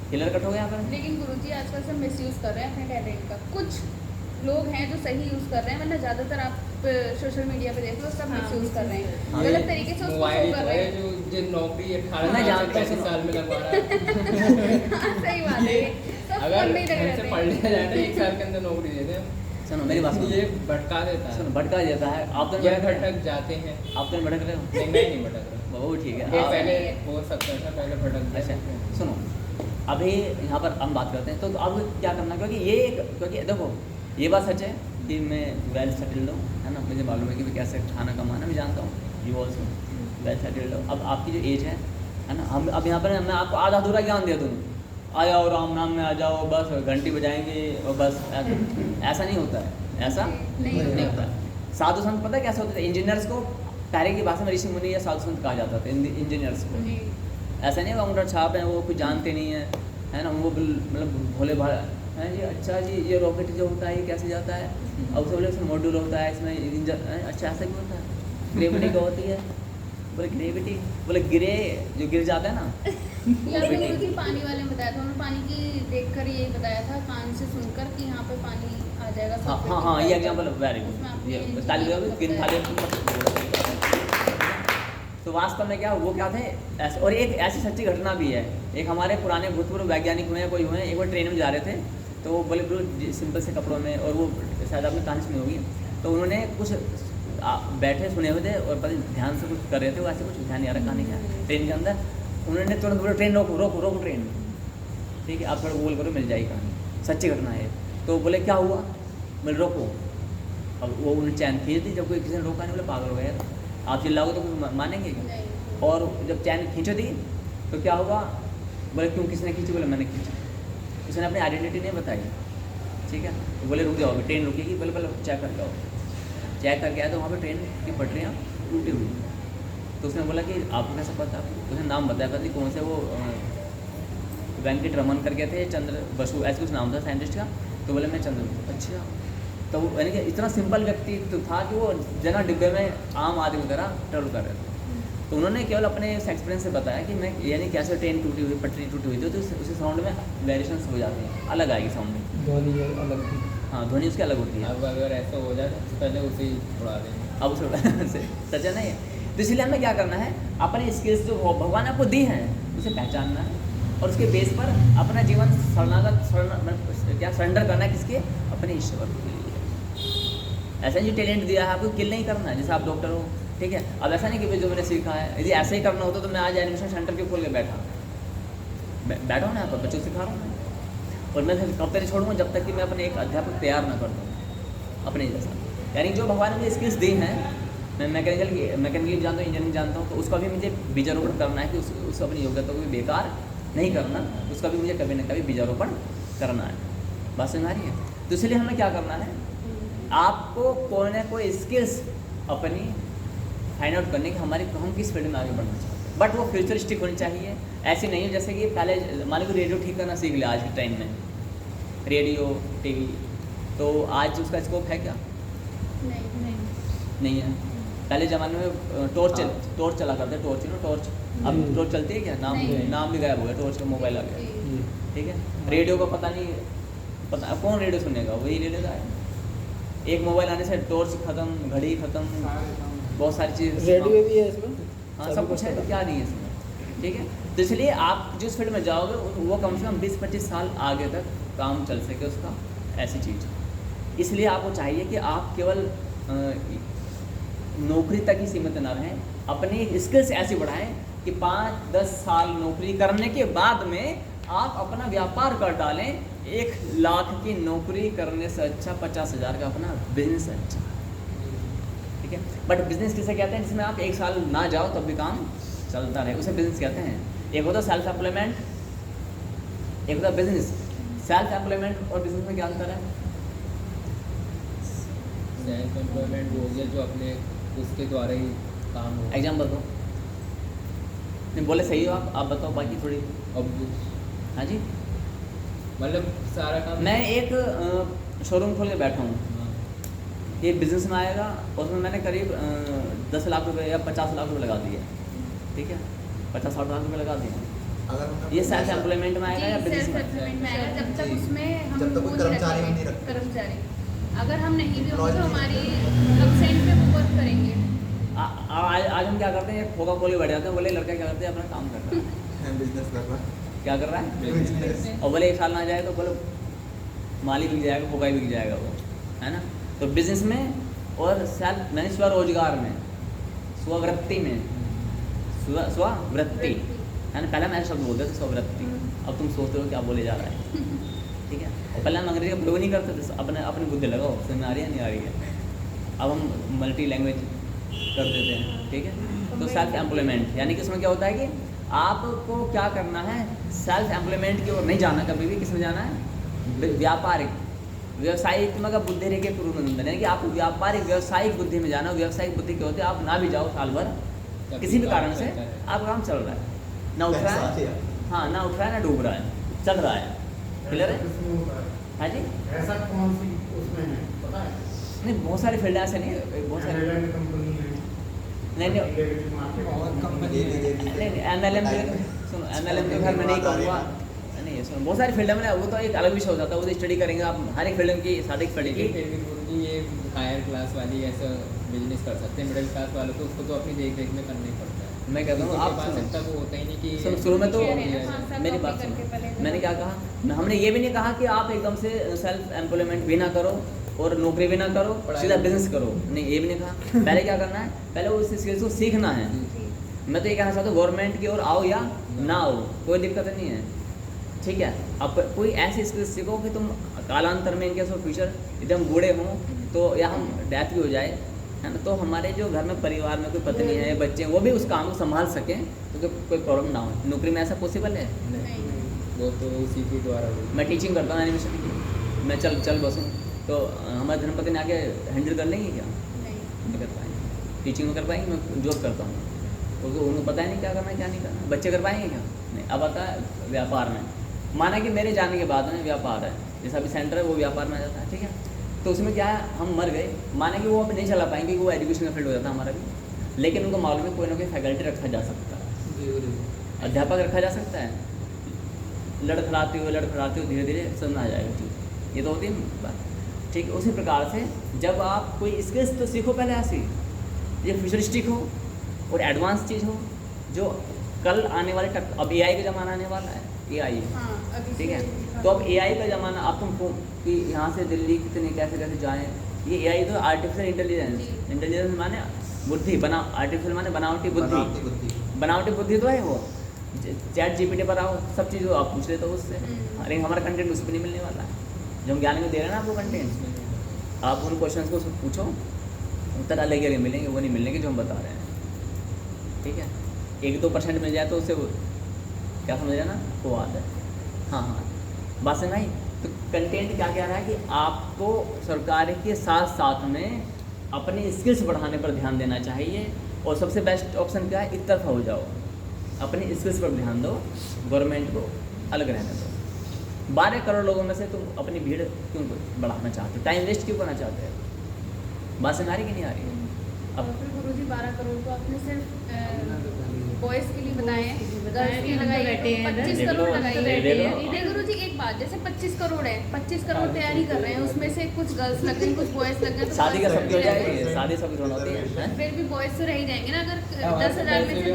क्लियर कट हो गया यहाँ पर? लेकिन गुरुजी आजकल सब मिसयूज कर रहे हैं अपने टैलेंट का। कुछ लोग हैं जो सही यूज कर रहे हैं, वरना ज्यादातर आप सोशल मीडिया पे देख लो सब हाँ, मिसयूज कर रहे हैं, हाँ, गलत ये तरीके से उसको मोबाइल शो तो कर रहे है हैं। जो नौकरी मैं जानता हूँ, 35 साल में लगवा रहा है। सही बात है, सब अगर फोन में ही लगे हमसे रहते पढ़ हैं। लिया जाए तो 1 साल के अंदर नौकरी दे दें। सुनो मेरी बात सुनो, ये भटका देता है, सुनो भटका देता है, आप तो ये नहीं भटक भटक जाते हैं। आप तो नहीं भटक रहे हो, नहीं मैं नहीं भटक रहा, वो ठीक है। ये आप- पहले हो सकता था, पहले भटक अच्छा जाते। सुनो, अभी यहाँ पर हम बात करते हैं, तो अब क्या करना, क्योंकि देखो ये बात सच है कि मैं वेल सेटल्ड हूँ, है ना, मुझे मालूम है कि मैं कैसे खाना कमाना मैं जानता हूँ, यू ऑल्सो वेल सेटल्ड हूँ। अब आपकी जो एज है ना, हम अब यहाँ पर मैं आपको आधा अधूरा ज्ञान दे दूँ, आ जाओ राम नाम में आ जाओ, बस घंटी बजाएंगे और बस ऐसा नहीं होता है, ऐसा नहीं होता है। साधु संत पता है कैसे होते थे, इंजीनियर्स को पहले की भाषा में ऋषि मुनि या साधु संत कहा जाता था इंजीनियर्स को। जी। ऐसा नहीं है अंगूठा छाप है, वो कुछ जानते नहीं है ना, वो मतलब भोले भाले हैं जी, अच्छा जी ये रॉकेट जो होता है ये कैसे जाता है, अब उससे बोले इसमें मॉड्यूल होता है, इसमें इंजन, अच्छा ऐसा भी होता है, ग्रेविटी क्या होती है, बोले ग्रेविटी, बोले गिरे जो गिर जाता है ना, यार मैंने किसी पानी वाले में बताया था, उन्होंने पानी की देखकर यही बताया था, कान से सुनकर कि यहाँ पे पानी आ जाएगा। हाँ हाँ हाँ, ये एग्जाम्पल वेरी गुड, ये ताली बजाओ, किन थाली। तो वास्तव में क्या वो क्या थे ऐसे, और एक ऐसी सच्ची घटना भी है, एक हमारे पुराने भूतपूर्व वैज्ञानिक हुए हैं, कोई हुए हैं, एक बार ट्रेन में जा रहे थे, तो वो बोले ब्रो सिंपल से कपड़ों में, और वो शायद आपने कहानी सुनी होगी, तो उन्होंने कुछ बैठे सुने हुए थे और पता ध्यान से कुछ कर रहे थे, वो ऐसे कुछ ध्यान नहीं आ रहा कहानी क्या ट्रेन के अंदर, उन्होंने तुरंत बोले ट्रेन रोको रोको रोको ट्रेन, ठीक है आप थोड़ा गूगल करो मिल जाएगी कहानी, सच्ची घटना है। तो बोले क्या हुआ, बोले रोको, अब वो उन्हें चैन खींच दी, जब कोई किसी ने रोका नहीं, बोले पागल हो गया यार, आप चिल्लाओगे तो कोई मानेंगे क्या? और जब चैन खींच दी तो क्या हुआ, बोले क्यों किसने खींची, बोले मैंने खींची, उसने अपनी आइडेंटिटी नहीं बताई, ठीक है, तो बोले रुक जाओ अभी ट्रेन रुकेगी, बोले पहले चेक कर जाओ, चेक करके आया तो वहाँ पे ट्रेन की पटरियाँ टूटी हुई, तो उसने बोला कि आपको कैसे पता, उसने नाम बताया, पता नहीं कौन से वो वेंकट रमन करके थे, चंद्र बसु ऐसे कुछ नाम था साइंटिस्ट का, तो बोले मैं चंद्र, अच्छा, तो यानी कि इतना सिंपल व्यक्ति तो था कि वो जना डिब्बे में आम आदमी की तरह ट्रेवल कर रहे थे, तो उन्होंने केवल अपने एक्सपीरियंस से बताया कि मैं यानी कैसे ट्रेन टूटी हुई, पटरी टूटी हुई थी, तो उसी साउंड में वेरिएशंस हो जाती हैं, अलग आएगी साउंड में, ध्वनि अलग थी। हाँ ध्वनि उसकी अलग होती है। अब अगर ऐसा हो जाए तो पहले उसे ही उड़ा देंगे। अब उसे सचा नहीं है, तो इसलिए हमें क्या करना है, अपने स्किल्स जो भगवान आपको दी हैं उसे पहचानना है, और उसके बेस पर अपना जीवन क्या सरेंडर करना है, किसके, अपने ईश्वर के लिए। ऐसा नहीं टैलेंट दिया है आपको किल नहीं करना है, जैसे आप डॉक्टर हो, ठीक है, अब ऐसा नहीं कि भाई जो मैंने सीखा है, यदि ऐसा ही करना होता तो मैं आज एनिमेशन सेंटर क्यों खोल के बैठा हूँ ना, यहाँ पर बच्चों सिखा रहा हूँ, और मैं कब तक छोड़ूंगा जब तक कि मैं अपने एक अध्यापक तैयार ना कर दूँ अपने जैसा। यानी जो भगवान ने मुझे स्किल्स दी हैं, मैं मैकेनिकली जानता हूँ, इंजीनियरिंग जानता हूँ, तो उसका भी मुझे बीजारोपण करना है कि उसको अपनी योग्यता को भी बेकार नहीं करना, उसका भी मुझे कभी ना कभी बीजारोपण करना है। बात समझ आ रही है? तो इसलिए हमें क्या करना है, आपको कोई ना कोई स्किल्स अपनी फाइंड आउट करने की, हमारी हम किस फील्ड में आगे बढ़ना चाहते हैं, बट वो फ्यूचरिस्टिक होनी चाहिए। ऐसी नहीं हो जैसे कि पहले मान लो रेडियो ठीक करना सीख लिया आज के टाइम में, रेडियो टीवी, तो आज उसका स्कोप है क्या? नहीं है। पहले ज़माने में टॉर्च चला करते, टॉर्च अब टॉर्च चलती है क्या? नाम भी गायब हो गया, टॉर्च का मोबाइल आ गया, ठीक है। रेडियो का पता कौन रेडियो सुनेगा, वही रेडियो का है। एक मोबाइल आने से टॉर्च खत्म, घड़ी खत्म, बहुत सारी चीज़, रेडियो भी है इसमें, हाँ सब कुछ है, तो क्या नहीं है इसमें, ठीक है। तो इसलिए आप जिस फील्ड में जाओगे वो कम से कम 20-25 साल आगे तक काम चल सके उसका, ऐसी चीज़। इसलिए आपको चाहिए कि आप केवल नौकरी तक ही सीमित न रहें, अपनी स्किल्स ऐसी बढ़ाएं कि 5-10 साल नौकरी करने के बाद में आप अपना व्यापार कर डालें। 1 लाख की नौकरी करने से अच्छा 50,000 का अपना बिजनेस अच्छा, ठीक है। बट बिजनेस किसे कहते हैं? जिसमें आप 1 साल ना जाओ तब भी काम चलता रहे, उसे बिजनेस कहते हैं। एक होता है सेल्फ एम्प्लॉयमेंट, एक होता है बिजनेस। सेल्फ एम्प्लॉयमेंट और बिजनेस में क्या अंतर है? सेल्फ एम्प्लॉयमेंट वो हो गया जो अपने उसके द्वारा ही काम हो। एग्जाम्पल दो। नहीं बोले सही हो आप बताओ बाकी थोड़ी। अब हाँ जी, मतलब सारा काम मैं एक शोरूम खोल के बैठा हूँ, हाँ। ये बिजनेस में आएगा, उसमें मैंने करीब 10 लाख रुपए या 50 लाख रुपए लगा दिए, ठीक है, 50-60 लाख रुपए लगा दिए। अगर ये सेल्फ एम्प्लॉयमेंट में आएगा या बिजनेस में? एम्प्लॉयमेंट में आएगा, जब तक उसमें हम जब तक कोई वो कर्मचारी हम रखेंगे, नहीं रखते। कर्मचारी अगर हम नहीं भी होंगे तो हमारी एब्सेंट पे वो वर्क करेंगे। आज हम क्या करते हैं, खोखा खोल के बैठ जाते हैं, बोले लड़का क्या करते हैं, अपना काम कर रहा है, बिजनेस कर रहा क्या कर रहा है, बिजनेस। और बोले 1 साल ना जाए तो बोले माली बिक जाएगा, खोखा बिक जाएगा वो, है ना। तो बिजनेस में और सेल्फ मैंने स्वरोजगार में, स्ववृत्ति में, स्ववृत्ति है ना, पहले मैं शब्द बोलते थे स्ववृत्ति, अब तुम सोचते हो क्या बोले जा रहा है, ठीक है। और पहले हम अंग्रेजी का प्रयोग नहीं करते थे, अपनी बुद्धि लगाओ, समझ में आ रही है नहीं आ रही है, अब हम मल्टी लैंग्वेज कर देते हैं, ठीक है। तो सेल्फ एम्प्लॉयमेंट यानी कि इसमें क्या होता है कि आपको क्या करना है, सेल्फ एम्प्लॉयमेंट की ओर नहीं जाना कभी भी, किस में जाना है, व्यापारिक व्यवसायिक का बुद्धि रेखे पूर्वनंदन, यानी कि आपको व्यापारिक व्यवसायिक बुद्धि में जाना। व्यावसायिक बुद्धि क्या होती है, आप ना भी जाओ साल भर, किसी भी कारण से आप काम चल रहा है, ना उठ रहा है, हाँ ना उठ रहा है ना डूब रहा है, चल रहा है, क्लियर है? हाँ जी, ऐसा कौन सी उसमें है पता है? नहीं बहुत सारे फील्ड ऐसे नहीं है, बहुत सारे Thailand कंपनी है, नहीं नहीं और कंपनी है। नहीं MLM सुनो MLM तो खैर मैं नहीं कहूँगा, नहीं सुनो बहुत सारे फील्ड में वो तो एक अलग विषय हो जाता है, वो तो स्टडी करेंगे आप हर एक फील्ड की सारी स्टडी की। फिर भी गुरुजी ये हायर क्लास वाली ऐसा बिजनेस कर सकते हैं, मिडिल क्लास वालों को उसको तो अपनी देख रेख में करना ही पड़ता है। मैं कहता हूँ उनके आप पास सुनो। इतना वो होता ही नहीं कि सुनो, शुरू में तो हाँ, सब मेरी नौकरी बात करके पहले सुनो, मैंने क्या कहा, हमने ये भी नहीं कहा कि आप एकदम से सेल्फ एम्प्लॉयमेंट भी ना करो और नौकरी भी ना करो, पढ़ाई सीधा भी। बिजनेस करो, नहीं ये भी नहीं कहा। पहले क्या करना है, पहले उस स्किल्स को सीखना है। मैं तो ये कहना चाहता हूँ गवर्नमेंट की ओर आओ या ना आओ कोई दिक्कत नहीं है, ठीक है। अब कोई ऐसी स्किल्स सीखो कि तुम कालांतर में इनके फ्यूचर एकदम बूढ़े हों तो या हम डेथ भी हो जाए, है ना, तो हमारे जो घर में परिवार में कोई पत्नी है बच्चे हैं वो भी उस काम को संभाल सकें, तो कोई प्रॉब्लम ना हो। नौकरी में ऐसा पॉसिबल है? नहीं। वो तो उसी के द्वारा हुई। मैं टीचिंग करता हूँ एनिमेशन की, मैं चल बसूँ तो हमारे धर्मपत्नी आके हैंडल कर लेंगे क्या? नहीं। नहीं कर पाएंगे। टीचिंग में कर पाएंगे, मैं जॉब करता हूँ तो उनको पता ही नहीं क्या करना है क्या नहीं करना। बच्चे कर पाएंगे क्या? नहीं। अब आता है व्यापार में, माना कि मेरे जाने के बाद में व्यापार है, जैसा अभी सेंटर है वो व्यापार में आ जाता है, ठीक है। तो उसमें क्या है, हम मर गए, माना कि वो अब नहीं चला पाएंगे कि वो एजुकेशन का फील्ड हो जाता है हमारा भी, लेकिन उनको मालूम है कोई ना कोई फैकल्टी रखा जा सकता है, अध्यापक रखा जा सकता है, लड़खड़ाते हुए धीरे धीरे समझ आ जाएगा चीज़। ये तो होती है बात, ठीक है। उसी प्रकार से जब आप कोई स्किल्स तो सीखो पहले ऐसी ये फ्यूचरिस्टिक हो और एडवांस चीज़ हो जो कल आने वाले अब AI का ज़माना आने वाला है, AI हाँ, अभी ठीक है। से- तो अब AI का ज़माना, आप तुमको कि यहाँ से दिल्ली कितने कैसे कैसे जाएँ, ये AI तो आर्टिफिशियल इंटेलिजेंस माने बुद्धि बना, आर्टिफिशियल माने बनावटी बुद्धि, बनावटी बुद्धि तो है वो। चैट GPT पर आओ, सब चीज़ आप पूछ लेते हो उससे, लेकिन हमारा कंटेंट उस पर नहीं मिलने वाला है। जो हम ज्ञान में दे रहे हैं ना आपको कंटेंट, आप उन क्वेश्चन को पूछो, उत्तर अलग अलग मिलेंगे, वो नहीं मिलेंगे जो हम बता रहे हैं, ठीक है। 1-2% मिल जाए तो उससे क्या समझ रहे हैं ना, वो बात है। हाँ, बात समझ आई। तो कंटेंट क्या कह रहा है कि आपको सरकार के साथ साथ में अपनी स्किल्स बढ़ाने पर ध्यान देना चाहिए, और सबसे बेस्ट ऑप्शन क्या है, एक तरफा हो जाओ, अपनी स्किल्स पर ध्यान दो, गवर्नमेंट को अलग रहने दो। 12 करोड़ लोगों में से तुम अपनी भीड़ क्यों बढ़ाना चाहते हो, टाइम वेस्ट क्यों करना चाहते हो? बात समझ आ रही कि नहीं आ रही है? और फिर गुरुजी 12 करोड़ को आपने सिर्फ बॉयज़ के लिए बताए हैं, गर्ल्स के लिए हम तो लगाइए बैठे हैं 25 देख लो, करोड़ लगाइए। देख लो। इधर गुरुजी एक बात, जैसे 25 करोड़ है, 25 करोड़ तैयारी कर रहे हैं, उसमें से कुछ गर्ल्स लग रही हैं, कुछ बॉयज़ लग रहे हैं, तो शादी का girls सबकी हो भी लग रहे जाएगी, हैं। शादी सबकी थोड़ा होती है। फिर भी बॉयज़ तो रह ही जाएंगे ना। अगर 10,000 में से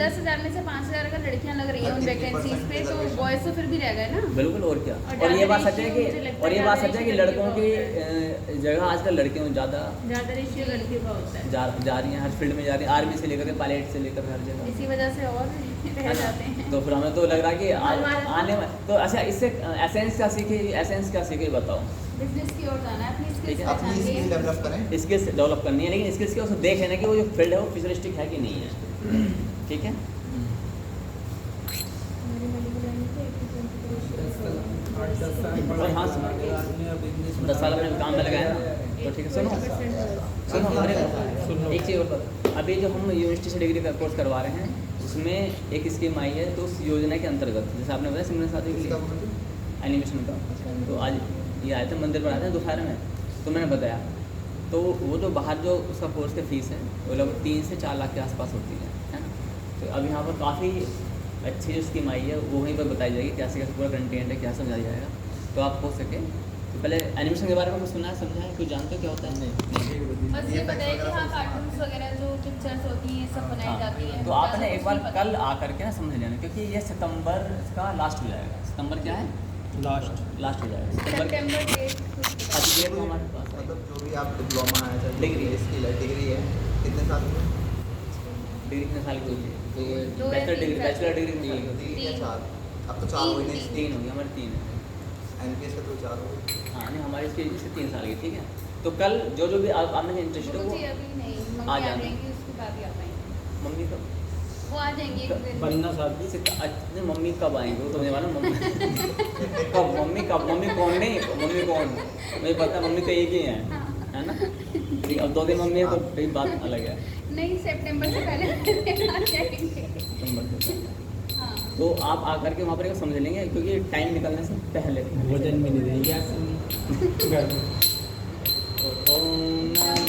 10,000 में से 5,000 अगर लड़कियां लग रही हैं उन वैकेंसीज पे, तो बॉयज़ तो फिर भी रह गए ना। बिल्कुल, और क्या। और और ये बात ज़्यादा सच है ratio कि मुझे लगता और ये है बात ज़्यादा सच है कि ratio लड़कों की लड़कियों जगह आजकल लड़कियों ज़्यादा ज़्यादा रेशियो लड़कियों का होता है। जा रही हैं, हर फील्ड में जा रही हैं, आर्मी से लेकर पायलट से लेकर हर जगह, इसी वजह से और रह जाते हैं। तो फिर हमें तो लग रहा है कि हमारा- आने में तो अच्छा, इससे एसेंस क्या सीखे बताओ। बिजनेस की ओर जाना है, अपनी ठीक स्किल्स है। अपनी स्किल पहचानिए। डेवलप करें। स्किल्स डेवलप करनी है, लेकिन स्किल्स की उसको देख लेना कि वो जो फील्ड है वो फ्यूचरिस्टिक है कि नहीं है, ठीक है। हमारी मेडिकल लाइन में तो 80-20 का ratio होता है। 10 साल और हाँ, सुनो। 10 साल अपने काम में लगाए ना, तो ठीक है। सुनो 80% अरे एक चीज़ और बता, अभी जो हम यूनिवर्सिटी से डिग्री का कोर्स करवा रहे हैं उसमें एक स्कीम आई है, तो उस योजना के अंतर्गत जैसे आपने बताया सिमरन साथी के इसका लिए एनिमेशन का, तो आज ये आए थे मंदिर पर आए थे दोपहर में, तो मैंने बताया तो वो जो बाहर जो उसका कोर्स की फ़ीस है वो लगभग 3 से 4 लाख के आसपास होती है ना। तो अब यहाँ पर काफ़ी अच्छी जो स्कीम आई है वो वहीं पर बताई जाएगी, कैसे कैसे पूरा कंटेंट है, क्या समझाया जाएगा, तो आप हो सके तो पहले एनिमेशन के बारे में कुछ सुना है, समझा है, कुछ जानते हो क्या होता है? नहीं। बस ये पता है कि हाँ कार्टून्स वगैरह जो पिक्चर्स होती हैं सब बनाई हाँ, जाती हैं। तो आपने एक बार कुछ नहीं पता। कल आकर के ना समझ लेना, क्योंकि ये सितंबर का लास्ट हो जाएगा। सितंबर क्या है? लास्ट हो जाएगा सितंबर। सितंबर डेट कुछ पता अच्छा, ये तो हमारे पास है। मतलब जो भी आप डिप्लोमा है चाहे डिग्री। स्किल है, डिग्री है, कितने साल की? डिग्री कितने साल की होती है? दो या बैचलर तीन डिग्री, साल। बैचलर डिग्री कितने साल की होती तीन या तीन। चार? अब तो 4 हो गई। 3 होगी, हमारी 3 है। एनपीएस का तो 4 हो गई। हाँ नहीं, हमारी इसकी इससे 3 साल की, ठीक है। तो कल जो भी आपने इंटरेस्ट हो गुरुजी वो अभी नहीं, आ मम्मी आ जाना। जाएंगी उसके बाद ही आ पाएंगे। मम्मी का वो आ जाएंगी एक दिन। नहीं, मम्मी कब आएंगे वो तो मुझे मालूम। मम्मी कब मम्मी कौन नहीं, मम्मी कौन मुझे पता, मम्मी तो एक ही है ना। ठीक, अब 2 दिन मम्मी है तो कई बात अलग है। नहीं, सितंबर से पहले आ जाएंगे। सितंबर से हाँ। तो आप आकर के वहाँ पर समझ लेंगे, क्योंकि टाइम निकलने से पहले भोजन भी नहीं देंगे और ओम नमः